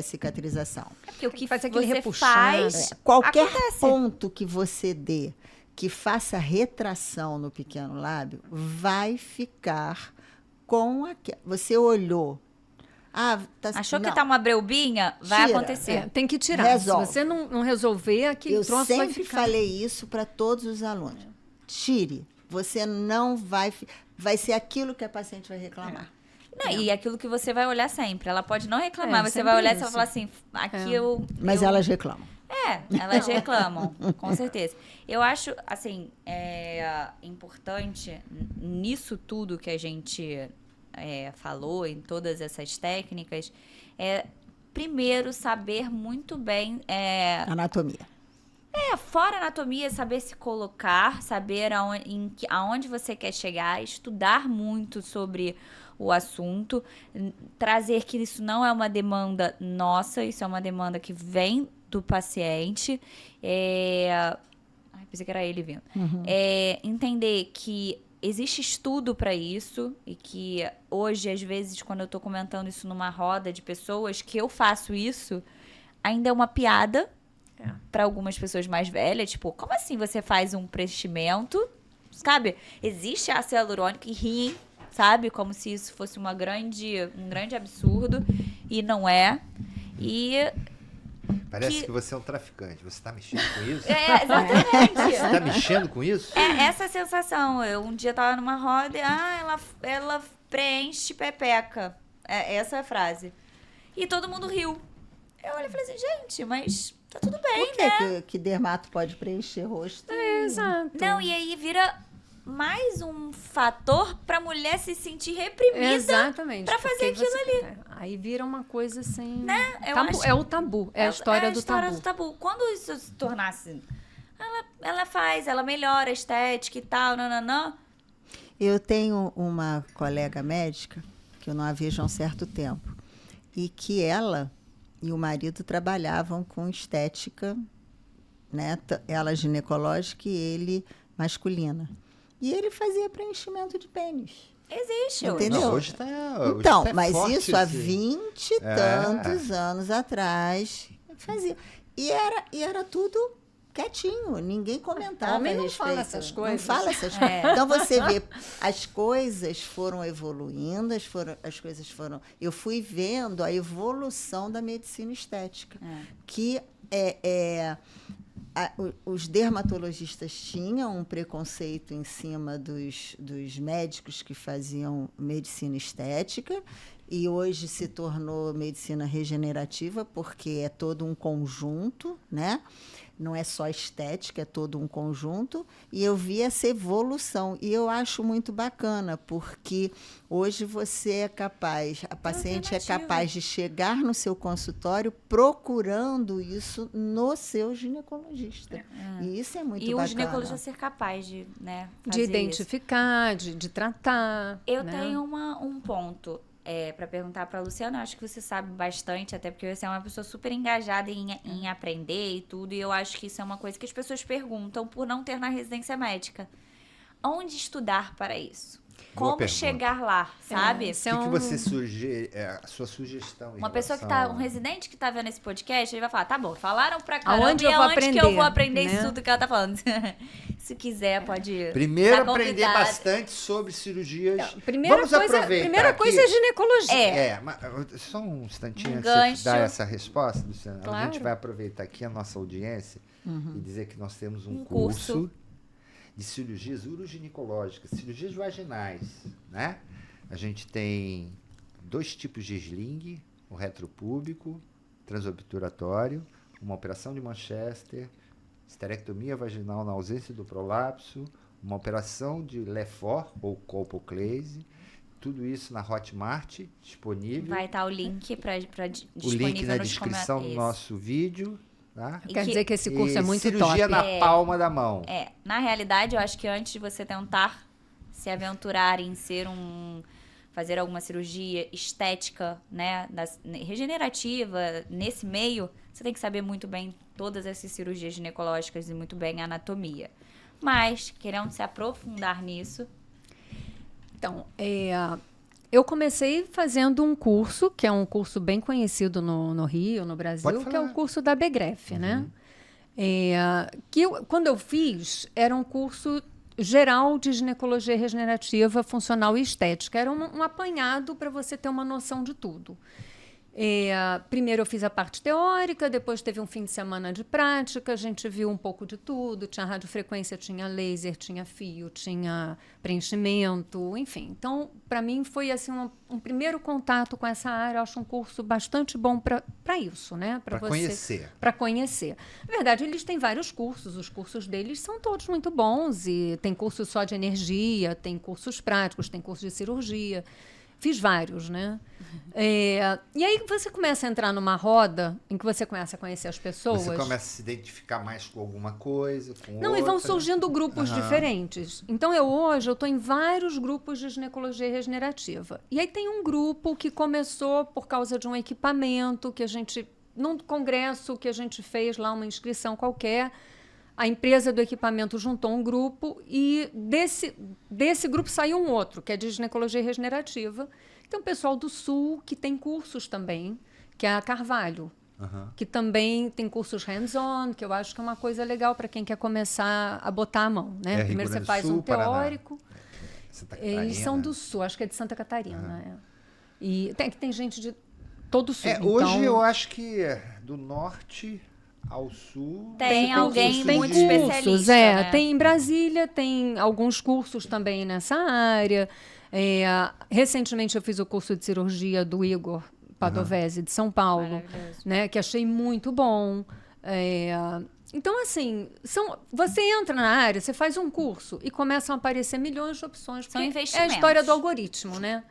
cicatrização. Porque o que Faz aquele você repuxar. faz, Qualquer acontece. ponto que você dê que faça retração no pequeno lábio, vai ficar com aquele. Você olhou. Achou que não. tá uma breubinha? Vai Tira. acontecer. Tem que tirar. Resolve. Se você não resolver, aquele Eu troço vai sempre ficar. falei isso para todos os alunos. Tire. Você não vai. Vai ser aquilo que a paciente vai reclamar. Não, e aquilo que você vai olhar sempre. Ela pode não reclamar, você sempre vai olhar e você vai isso. falar assim, aqui eu... Mas eu- elas reclamam. elas reclamam, com certeza. Eu acho, assim, importante nisso tudo que a gente falou, em todas essas técnicas, primeiro saber muito bem Anatomia. fora a anatomia, saber se colocar, saber aonde você quer chegar, estudar muito sobre o assunto, trazer que isso não é uma demanda nossa, isso é uma demanda que vem do paciente. Ai, pensei que era ele vindo. Entender que existe estudo para isso e que hoje, às vezes, quando eu tô comentando isso numa roda de pessoas, que eu faço isso, ainda é uma piada para algumas pessoas mais velhas, tipo, como assim você faz um preenchimento, sabe? Existe ácido hialurônico e riem, sabe? Como se isso fosse um grande absurdo, e não é. E Parece que você é um traficante. Você está mexendo com isso? exatamente. Você está mexendo com isso? É essa sensação. Eu um dia tava numa roda e ela preenche pepeca. Essa é a frase. E todo mundo riu. Eu olhei e falei assim, gente, mas tá tudo bem, Por que, que dermato pode preencher rosto? Exato. Não, e aí vira mais um fator pra mulher se sentir reprimida. Exatamente. pra fazer porque aquilo ali. Aí vira uma coisa assim. Né? Eu Tabu, acho- é o tabu. É a história do tabu. Quando isso se tornasse... ela melhora a estética e tal, nananã. Eu tenho uma colega médica que eu não a vejo há um certo tempo e que ela e o marido trabalhavam com estética, né? Ela ginecológica e ele masculina. E ele fazia preenchimento de pênis. Existe. Entendeu? Não, hoje tá, hoje Então, tá mas forte isso há esse- 20 e tantos anos atrás fazia. E era tudo quietinho, ninguém comentava Homem a não respeito. fala essas coisas. Não fala essas coisas. Então você vê, as coisas foram evoluindo, as coisas foram. Eu fui vendo a evolução da medicina estética, que os dermatologistas tinham um preconceito em cima dos médicos que faziam medicina estética e hoje se tornou medicina regenerativa porque é todo um conjunto, né? Não é só estética, é todo um conjunto. E eu vi essa evolução. E eu acho muito bacana, porque hoje você é capaz, a paciente é capaz de chegar no seu consultório procurando isso no seu ginecologista. E isso é muito E bacana. o ginecologista ser capaz de, né, De fazer isso. identificar, de tratar. Eu né? tenho um ponto para perguntar para a Luciana. Eu acho que você sabe bastante, até porque você é uma pessoa super engajada em aprender e tudo. E eu acho que isso é uma coisa que as pessoas perguntam por não ter na residência médica. Onde estudar para isso? Boa Como pergunta. chegar lá, sabe? Isso O é que um- você sugere, a sua sugestão? Uma pessoa que tá, um residente que tá vendo esse podcast, ele vai falar, tá bom, falaram pra caramba, Aonde e eu vou aonde que eu vou aprender, aprender isso né? tudo que ela tá falando? Se quiser, pode. Primeiro tá aprender convidado. bastante sobre cirurgias. Primeira Vamos coisa, aproveitar primeira coisa é aqui. ginecologia. Mas, só um instantinho Um antes de gancho. dar essa resposta, Luciana. A Claro. gente vai aproveitar aqui a nossa audiência e dizer que nós temos um curso. curso de cirurgias uroginecológicas, cirurgias vaginais, né? A gente tem 2 tipos de sling, o retropúbico, transobturatório, uma operação de Manchester, esterectomia vaginal na ausência do prolapso, uma operação de Lefort ou colpoclase, tudo isso na Hotmart, disponível. Vai estar o link para O link na descrição do nosso vídeo. Tá? E Quer dizer que esse curso E é muito cirurgia top. na palma da mão. Na realidade, eu acho que antes de você tentar se aventurar em fazer alguma cirurgia estética, né, regenerativa, nesse meio, você tem que saber muito bem todas essas cirurgias ginecológicas e muito bem a anatomia. Mas, querendo se aprofundar nisso, Então, eu comecei fazendo um curso, que é um curso bem conhecido no Rio, no Brasil, Pode que é o falar. curso da Begref, né? Quando eu fiz, era um curso geral de ginecologia regenerativa, funcional e estética. Era um apanhado para você ter uma noção de tudo. Primeiro eu fiz a parte teórica, depois teve um fim de semana de prática, a gente viu um pouco de tudo, tinha radiofrequência, tinha laser, tinha fio, tinha preenchimento, enfim. Então, para mim foi assim um primeiro contato com essa área, eu acho um curso bastante bom para isso, né? Para conhecer. Para conhecer. Na verdade, eles têm vários cursos, os cursos deles são todos muito bons, e tem curso só de energia, tem cursos práticos, tem curso de cirurgia. Fiz vários, né? E aí você começa a entrar numa roda em que você começa a conhecer as pessoas. Você começa a se identificar mais com alguma coisa, com Não, outra. e vão surgindo grupos Aham. diferentes. Então, hoje eu estou em vários grupos de ginecologia regenerativa. E aí tem um grupo que começou por causa de um equipamento que a gente, num congresso que a gente fez lá, uma inscrição qualquer, a empresa do equipamento juntou um grupo e desse grupo saiu um outro, que é de ginecologia regenerativa. Tem um pessoal do Sul que tem cursos também, que é a Carvalho, que também tem cursos hands-on, que eu acho que é uma coisa legal para quem quer começar a botar a mão, né? Rio Primeiro Grande você do faz Sul, um Paraná. teórico. Santa Eles são Catarina. do Sul, acho que é de Santa Catarina. E tem gente de todo o Sul. Hoje então, eu acho que do norte ao sul... Tem alguém cursos muito de- especialista, né? Tem em Brasília, tem alguns cursos também nessa área. Recentemente eu fiz o curso de cirurgia do Igor Padovese, de São Paulo, Maravilhoso. né, que achei muito bom. Então, assim, você entra na área, você faz um curso e começam a aparecer milhões de opções. São porque investimentos. É a história do algoritmo, né?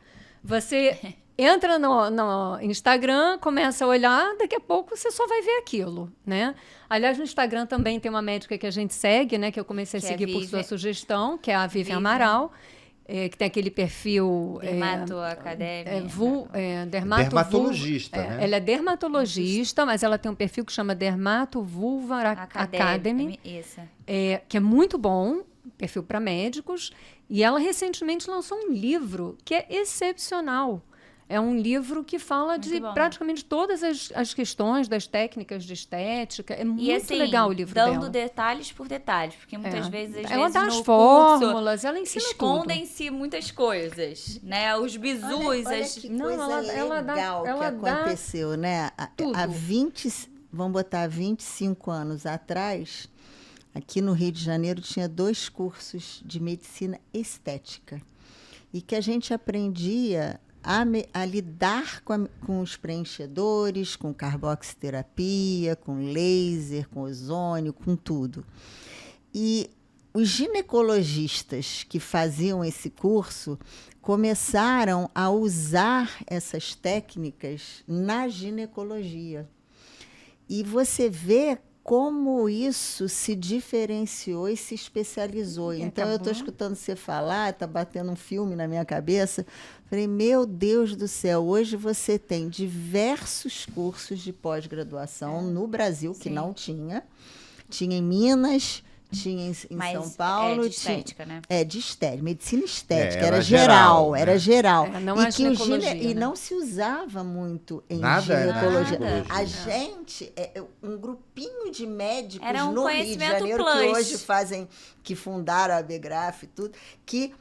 Você entra no Instagram, começa a olhar, daqui a pouco você só vai ver aquilo, né? Aliás, no Instagram também tem uma médica que a gente segue, né? Que eu comecei a Que é seguir por Vivian. sua sugestão, que é a Vivian Vivian. Amaral, que tem aquele perfil... Dermatologista, né? Ela é dermatologista, mas ela tem um perfil que chama Dermato Vulva Academy, Isso. que é muito bom, perfil para médicos. E ela recentemente lançou um livro que é excepcional. É um livro que fala Muito de bom. praticamente todas as questões das técnicas de estética. É muito E assim, legal o livro dando dela. detalhes por detalhes, porque muitas vezes, Ela dá as no fórmulas, ela ensina tudo. escondem-se muitas coisas, né? Os bizus, Olha as... que Não, coisa ela dá- legal ela que dá aconteceu, né? tudo. Há 20, vamos botar 25 anos atrás, aqui no Rio de Janeiro tinha 2 cursos de medicina estética e que a gente aprendia a lidar com os preenchedores, com carboxiterapia, com laser, com ozônio, com tudo. E os ginecologistas que faziam esse curso começaram a usar essas técnicas na ginecologia. E você vê como isso se diferenciou e se especializou. Então, eu estou escutando você falar, está batendo um filme na minha cabeça. Falei, meu Deus do céu, hoje você tem diversos cursos de pós-graduação no Brasil, que não tinha. Tinha em Minas, Tinha em Mas São Paulo. de estética, né? De estética, medicina estética, era era geral, geral, né? era geral. Não a E que o ginecologia, e né? não se usava muito em Nada era ginecologia. ginecologia. A gente, um grupinho de médicos Era um no Rio de conhecimento Janeiro, plus. que hoje que fundaram a Begraf e tudo, que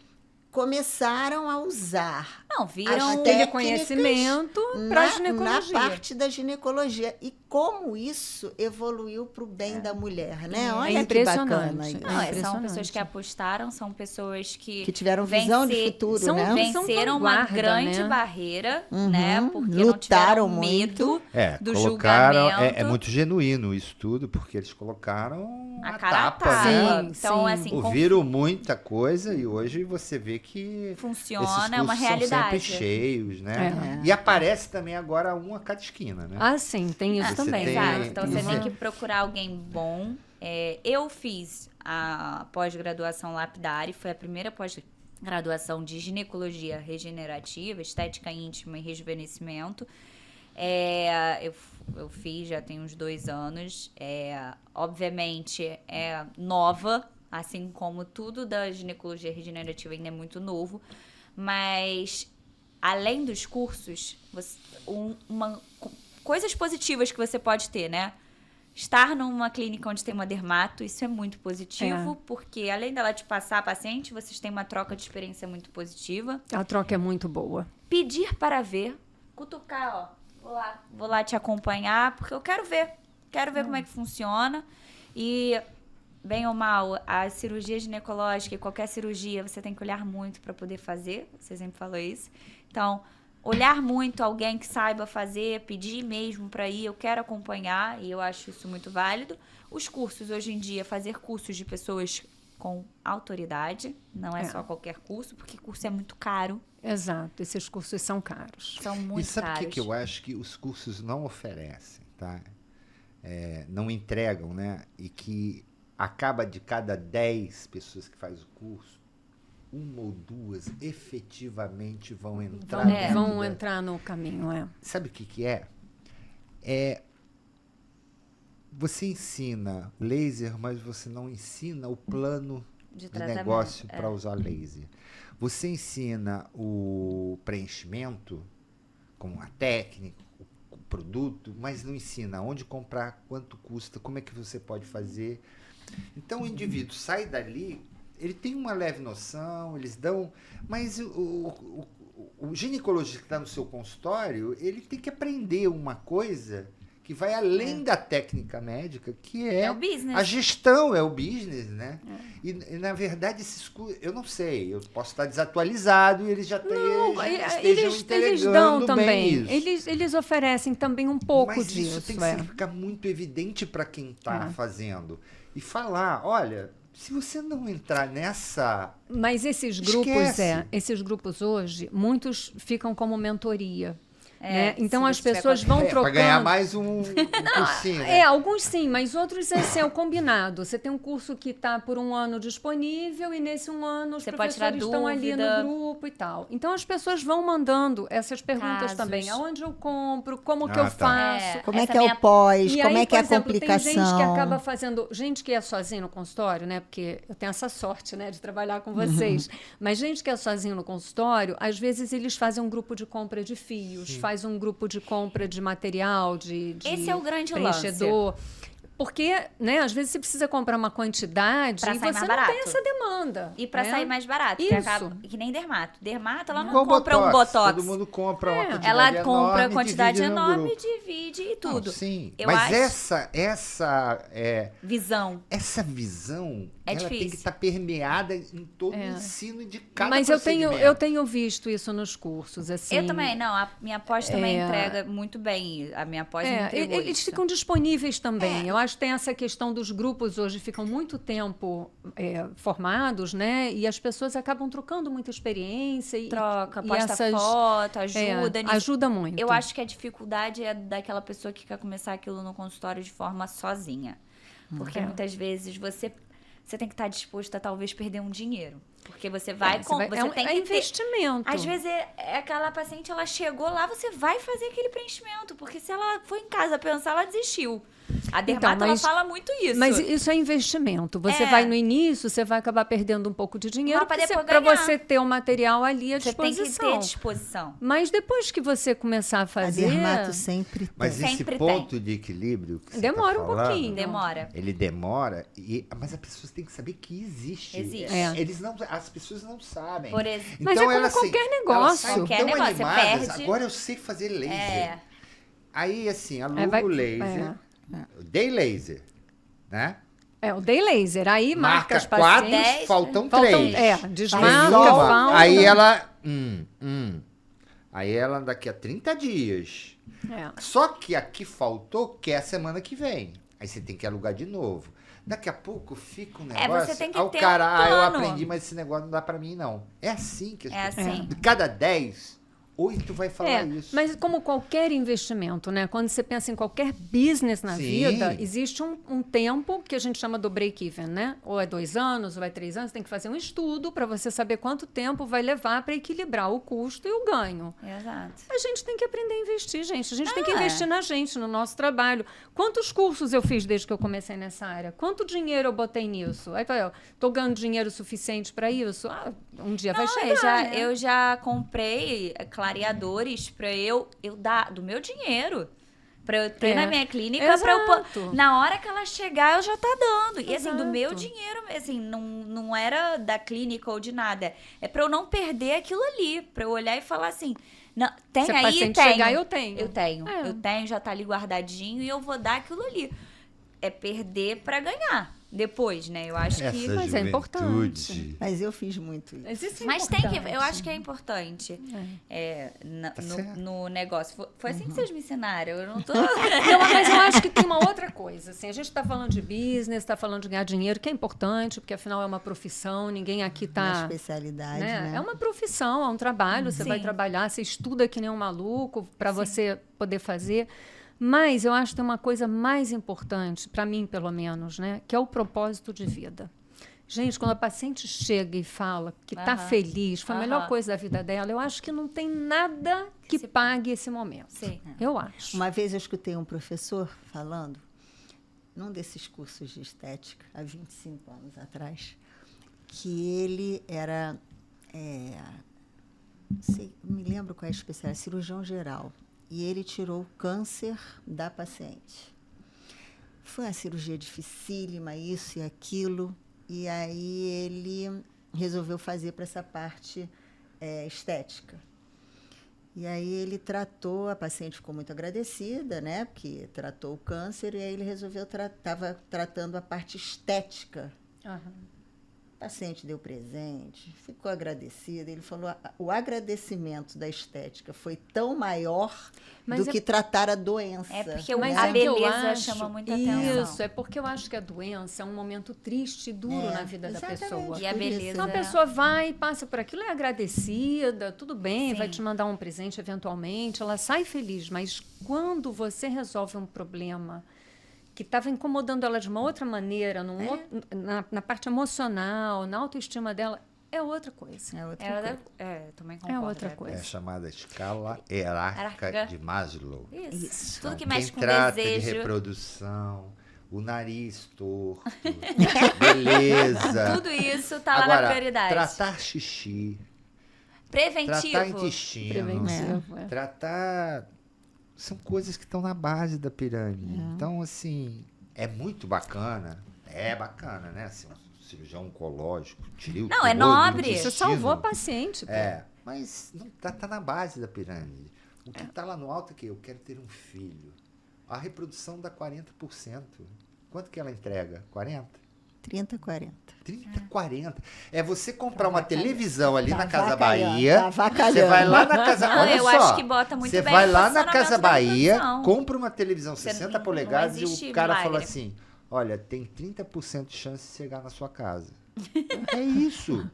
começaram a usar Não, viram As Aquele técnicas conhecimento para na ginecologia. parte da ginecologia. E como isso evoluiu para o bem da mulher, né? Olha que impressionante. bacana isso. Não, são impressionante. pessoas que apostaram, são pessoas que tiveram visão de vencer- futuro, são né? venceram uma vanguarda, grande né? barreira, né? Porque não Lutaram tiveram medo do colocaram, julgamento. é muito genuíno isso tudo, porque eles colocaram A a cara a tapa, tapa. né? Sim, Então, sim. assim, Ouviram muita coisa e hoje você vê que funciona, esses é uma cursos são realidade. sempre cheios, né? É. E aparece também agora um a cada esquina, né? Ah, sim, tem isso Você também. tem- Exato. Então você Isso tem é. que procurar alguém bom. Eu fiz a pós-graduação Lapidari, foi a primeira pós-graduação de ginecologia regenerativa, estética íntima e rejuvenescimento. Eu fiz já tem uns 2 anos. Obviamente é nova, assim como tudo da ginecologia regenerativa ainda é muito novo, mas além dos cursos, coisas positivas que você pode ter, né? Estar numa clínica onde tem uma dermato, isso é muito positivo, porque além dela te passar a paciente, vocês têm uma troca de experiência muito positiva. A troca é muito boa. Pedir para ver, cutucar, vou lá te acompanhar, porque eu quero ver como é que funciona. E, bem ou mal, a cirurgia ginecológica e qualquer cirurgia, você tem que olhar muito para poder fazer, você sempre falou isso. Então, olhar muito alguém que saiba fazer, pedir mesmo para ir, eu quero acompanhar, e eu acho isso muito válido. Os cursos, hoje em dia, fazer cursos de pessoas com autoridade, não é só qualquer curso, porque curso é muito caro, Exato, esses cursos são caros. são muito E sabe o caros. que eu acho que os cursos não oferecem, tá? Não entregam, né? E que acaba de cada 10 pessoas que faz o curso, 1 ou 2 efetivamente vão entrar dentro Vão da- entrar no caminho, Sabe o que é? Você ensina laser, mas você não ensina o plano de tratamento, negócio para usar laser. Você ensina o preenchimento, como a técnica, o produto, mas não ensina onde comprar, quanto custa, como é que você pode fazer. Então o indivíduo sai dali, ele tem uma leve noção, eles dão, mas o ginecologista que está no seu consultório, ele tem que aprender uma coisa que vai além da técnica médica, que É o business. a gestão, é o business, né? E na verdade, eu não sei, eu posso estar desatualizado e eles já estejam eles entregando dão bem também. isso. Eles oferecem também um pouco Mas disso. isso tem que ficar muito evidente para quem está fazendo. E falar, olha, se você não entrar nessa... Mas esses grupos, Esquece. esses grupos hoje, muitos ficam como mentoria. É, né? Então se as você tiver pessoas vão para trocando. ganhar mais um cursinho, né? Alguns sim, mas outros é o combinado. Você tem um curso que está por 1 ano disponível e nesse 1 ano os Você pode tirar professores estão ali dúvida. no grupo e tal. Então as pessoas vão mandando essas perguntas Casos. também. Aonde eu compro? Como que Ah, eu tá. faço? Como é Essa que é minha- o pós? E Como aí, é que é por a exemplo, complicação? tem gente que acaba fazendo... Gente que é sozinho no consultório, né? Porque eu tenho essa sorte, né? De trabalhar com vocês. Mas gente que é sozinho no consultório, às vezes eles fazem um grupo de compra de fios, faz um grupo de compra de material, de Esse é o grande lance. preenchedor. Porque, né, às vezes você precisa comprar uma quantidade Pra e sair você mais não barato. tem essa demanda. E pra né? sair mais barato, Isso. que nem dermato. Dermato, ela não Igual compra um botox. Todo mundo compra uma quantidade Ela enorme compra a e quantidade divide no enorme, grupo. divide e tudo. Não, sim, Eu mas acho- essa Visão. ela tem difícil. que estar permeada em todo o ensino de cada Mas procedimento. eu tenho visto isso nos cursos. Assim, Eu também, não. A minha pós também entrega muito bem. A minha pós me entregou eles isso. ficam disponíveis também. Eu acho que tem essa questão dos grupos hoje ficam muito tempo formados, né? E as pessoas acabam trocando muita experiência. Troca, e posta essas, foto, ajuda nisso. ajuda muito. Eu acho que a dificuldade é daquela pessoa que quer começar aquilo no consultório de forma sozinha. Porque muitas vezes você tem que estar disposto a talvez perder um dinheiro. Porque você vai... Você tem que ter... investimento. Às vezes aquela paciente, ela chegou lá, você vai fazer aquele preenchimento. Porque se ela foi em casa pensar, ela desistiu. A dermato, ela fala muito isso. Mas isso é investimento. Você vai no início, você vai acabar perdendo um pouco de dinheiro para você ter o material ali à disposição. Você tem que ter disposição. Mas depois que você começar a fazer... A dermato sempre tem. Mas esse ponto de equilíbrio que você demora tá um falando, pouquinho. Demora. Ele demora, mas as pessoas têm que saber que existe. Existe. As pessoas não sabem. Por exemplo. Mas então, é como elas, qualquer assim, negócio. elas saem Qualquer tão negócio, você animadas, perde. agora eu sei fazer laser. Aí, assim, aluga vai- o laser, o day laser, né? O day laser. Aí marca as 4, pacientes. faltam Faltam- 3. desmarca, Uma, falta. aí ela... Aí ela daqui a 30 dias. Só que aqui faltou, que é a semana que vem. Aí você tem que alugar de novo. Daqui a pouco fica um negócio... você tem que o ter cara, um eu plano. aprendi, mas esse negócio não dá pra mim, não. É assim que as pessoas... assim. De cada 10, 8 vai falar isso. Mas como qualquer investimento, né? Quando você pensa em qualquer business na Sim. vida, existe um tempo que a gente chama do break-even, né? Ou é 2 anos, ou é 3 anos. Tem que fazer um estudo para você saber quanto tempo vai levar para equilibrar o custo e o ganho. Exato. A gente tem que aprender a investir, gente. A gente tem que investir na gente, no nosso trabalho. Quantos cursos eu fiz desde que eu comecei nessa área? Quanto dinheiro eu botei nisso? Aí eu tô ganhando dinheiro suficiente para isso? Um dia vai chegar, né? Eu já comprei clareadores para eu dar do meu dinheiro. Pra eu ter na minha clínica, Exato. na hora que ela chegar, eu já tá dando. E assim, do Exato. meu dinheiro, assim, não era da clínica ou de nada. É pra eu não perder aquilo ali. Pra eu olhar e falar assim, não, tem Se a aí, paciente tenho. chegar, eu tenho. Eu tenho. É. Eu tenho, já tá ali guardadinho e eu vou dar aquilo ali. É perder pra ganhar depois, né? Eu acho que... Mas é importante. Mas eu fiz muito isso. Existe Mas tem que... Eu acho que é importante. Tá certo. No negócio. Foi assim que vocês me ensinaram. Eu não tô... Não, mas eu acho que tem uma outra coisa. Assim, a gente está falando de business, está falando de ganhar dinheiro, que é importante, porque afinal é uma profissão, ninguém aqui Uma está... especialidade, né? É uma profissão, é um trabalho, você vai Sim. trabalhar, você estuda que nem um maluco para você poder fazer. Mas eu acho que tem uma coisa mais importante, para mim pelo menos, né, que é o propósito de vida. Gente, quando a paciente chega e fala que está feliz, foi a melhor coisa da vida dela, eu acho que não tem nada que pague esse momento. Sim. Eu acho. Uma vez eu escutei um professor falando, num desses cursos de estética, há 25 anos atrás, que ele era, me lembro qual é a especialidade, cirurgião geral. E ele tirou o câncer da paciente. Foi uma cirurgia dificílima, isso e aquilo. E aí ele resolveu fazer para essa parte estética. E aí ele tratou, a paciente ficou muito agradecida, né? Porque tratou o câncer, e aí ele resolveu, estava tratando a parte estética. O paciente deu presente, ficou agradecida. Ele falou, o agradecimento da estética foi tão maior do que tratar a doença. É porque Mas a é que eu beleza acho- chama muita atenção. Isso, é porque eu acho que a doença é um momento triste e duro na vida da exatamente. pessoa. E a Por isso. beleza... Então a pessoa vai, passa por aquilo, é agradecida, tudo bem, Sim. vai te mandar um presente eventualmente, ela sai feliz, mas quando você resolve um problema que estava incomodando ela de uma outra maneira, na parte emocional, na autoestima dela, é outra coisa. É outra coisa. também concordo. outra né? coisa. É a chamada escala hierárquica Hierárquica. de Maslow. Isso. Tudo que Quem mexe com trata de desejo. reprodução, o nariz torto, beleza. Tudo isso tá lá Agora, na prioridade. tratar xixi, Preventivo. tratar intestino, Preventivo, tratar... São coisas que estão na base da pirâmide. Então, assim, é muito bacana. É bacana, né? Assim, um cirurgião oncológico, tirei o Não, é tumor do nobre. Você intestino. salvou a paciente. pô. Mas não tá na base da pirâmide. O que tá lá no alto é que eu quero ter um filho. A reprodução dá 40%. Quanto que ela entrega? 40%? 30, 40. 30, 40. É você comprar uma televisão ali na Casa avacalhando, Bahia. tá avacalhando. Você vai lá na Casa Não, Olha eu só, acho que bota muito você bem vai no lá na funcionamento Casa da Bahia, reprodução. compra uma televisão Você 60 não polegadas e existe o cara fala milagre. assim: olha, tem 30% de chance de chegar na sua casa. É isso.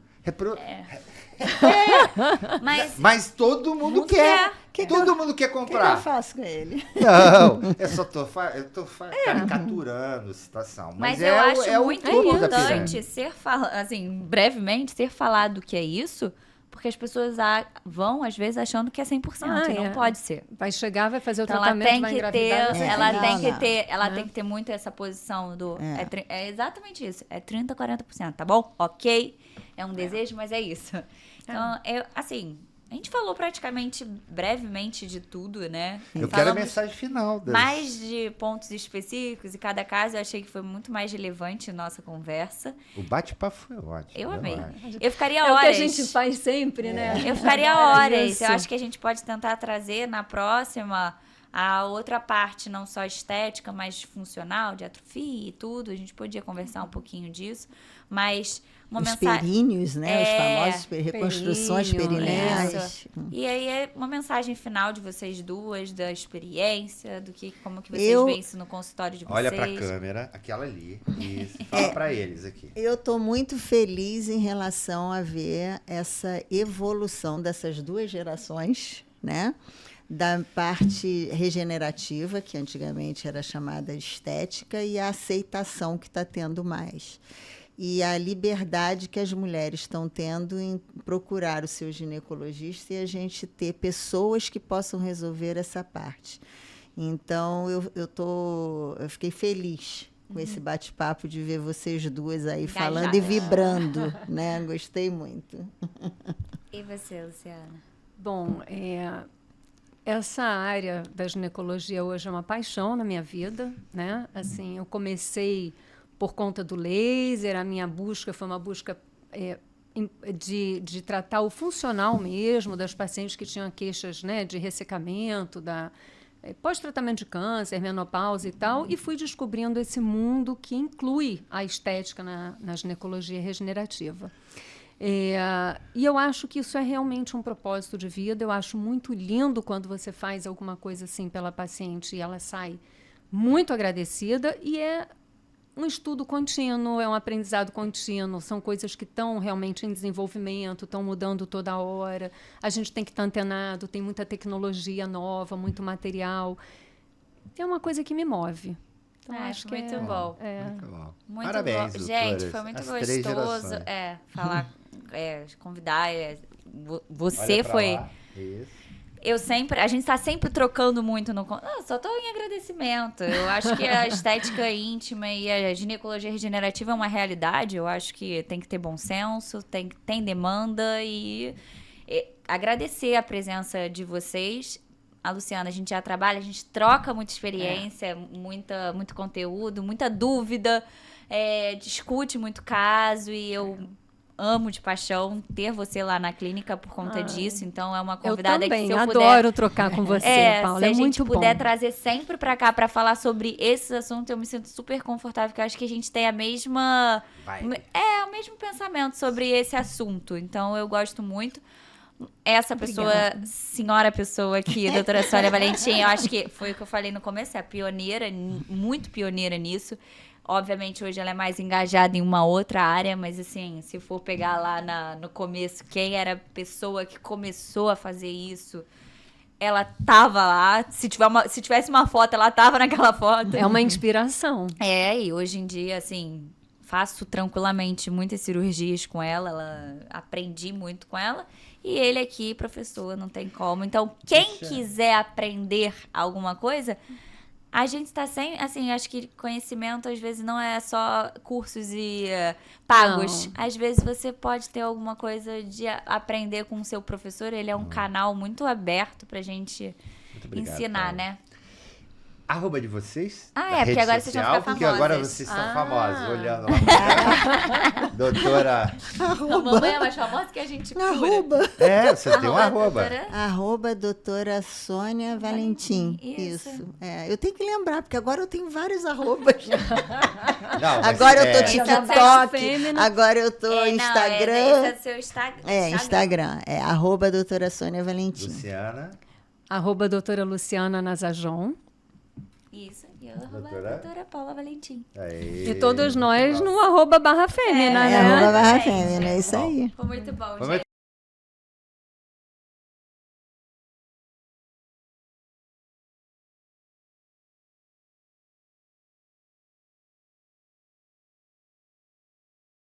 Mas todo mundo quer. Todo mundo quer O que eu comprar. faço com ele? Não, eu tô caricaturando a situação. Mas é eu acho é o muito topo da importante pirâmide. assim, brevemente, ser falado que é isso, porque as pessoas vão, às vezes, achando que é 100%, e não pode ser. Vai chegar, vai fazer o Então, tratamento, vai engravidar. ela tem que ter muito essa posição do... É exatamente isso. É 30%, 40%, tá bom? Ok. É um desejo, mas é isso. Então, assim... A gente falou praticamente brevemente de tudo, né? Eu quero a mensagem final. Mais de pontos específicos, e cada caso eu achei que foi muito mais relevante nossa conversa. O bate-papo foi ótimo. Eu amei. Eu ficaria horas. É o que a gente faz sempre, né? Eu ficaria horas. Eu acho que a gente pode tentar trazer na próxima a outra parte, não só estética, mas funcional, de atrofia e tudo. A gente podia conversar um pouquinho disso, mas... Os períneos, né? Os famosos reconstruções perineais. E aí é uma mensagem final de vocês duas, da experiência, como que vocês veem isso no consultório de vocês. Olha para a câmera, aquela ali, e fala para eles aqui. Eu estou muito feliz em relação a ver essa evolução dessas duas gerações, né? Da parte regenerativa, que antigamente era chamada estética, e a aceitação que está tendo mais. E a liberdade que as mulheres estão tendo em procurar o seu ginecologista e a gente ter pessoas que possam resolver essa parte. Então, eu fiquei feliz com esse bate-papo de ver vocês duas aí falando e vibrando, né? Gostei muito. E você, Luciana? Bom, essa área da ginecologia hoje é uma paixão na minha vida, né? Assim, eu comecei por conta do laser, a minha busca foi uma busca de tratar o funcional mesmo das pacientes que tinham queixas, né, de ressecamento, pós-tratamento de câncer, menopausa e tal, e fui descobrindo esse mundo que inclui a estética na ginecologia regenerativa. E eu acho que isso é realmente um propósito de vida. Eu acho muito lindo quando você faz alguma coisa assim pela paciente e ela sai muito agradecida, e é um estudo contínuo, é um aprendizado contínuo, são coisas que estão realmente em desenvolvimento, estão mudando toda hora, a gente tem que estar antenado, tem muita tecnologia nova, muito material. É uma coisa que me move. Então, acho que muito bom. Muito bom. Muito Parabéns, bom. doutoras. Gente, foi muito gostoso falar, convidar. Você foi... Isso. A gente está sempre trocando muito só estou em agradecimento. Eu acho que a estética íntima e a ginecologia regenerativa é uma realidade. Eu acho que tem que ter bom senso, tem demanda, e agradecer a presença de vocês. A Luciana, a gente já trabalha, a gente troca muita experiência, muito conteúdo, muita dúvida, discute muito caso, e eu amo de paixão ter você lá na clínica por conta disso. Então, é uma convidada que, se eu puder... adoro trocar com você, Paula. Se a gente muito puder bom. trazer sempre pra cá pra falar sobre esses assuntos, eu me sinto super confortável, porque eu acho que a gente tem a mesma... o mesmo pensamento sobre esse assunto. Então, eu gosto muito. Essa pessoa, senhora pessoa aqui, doutora Sônia Valentim, eu acho que foi o que eu falei no começo, é pioneira, muito pioneira nisso. Obviamente, hoje ela é mais engajada em uma outra área, mas, assim, se for pegar lá no começo, quem era a pessoa que começou a fazer isso, ela tava lá. Se tivesse uma foto, ela tava naquela foto. É uma inspiração. E hoje em dia, assim, faço tranquilamente muitas cirurgias com ela, aprendi muito com ela. E ele aqui, professor, não tem como. Então, quem quiser aprender alguma coisa... A gente está sem, assim, acho que conhecimento às vezes não é só cursos e pagos. Não. Às vezes você pode ter alguma coisa de aprender com o seu professor. Ele é um canal muito aberto pra gente ensinar, né? Arroba de vocês? Porque agora vocês vão ficar famosas. Porque agora vocês estão famosos, olhando lá. Doutora... A mamãe é mais famosa que a gente cura. Arroba. Você tem um arroba. Arroba doutora Sônia Valentim. Isso. Eu tenho que lembrar, porque agora eu tenho vários arrobas. Agora eu tô TikTok, agora eu tô Instagram. Esse é o seu Instagram. Instagram. Arroba doutora Sônia Valentim. Luciana. Arroba doutora Luciana Nazajon. Isso, e eu doutora Paula Valentim. E todos nós no @barra fêmea, né? @barra fêmea, é isso aí. Foi muito bom, gente. Foi muito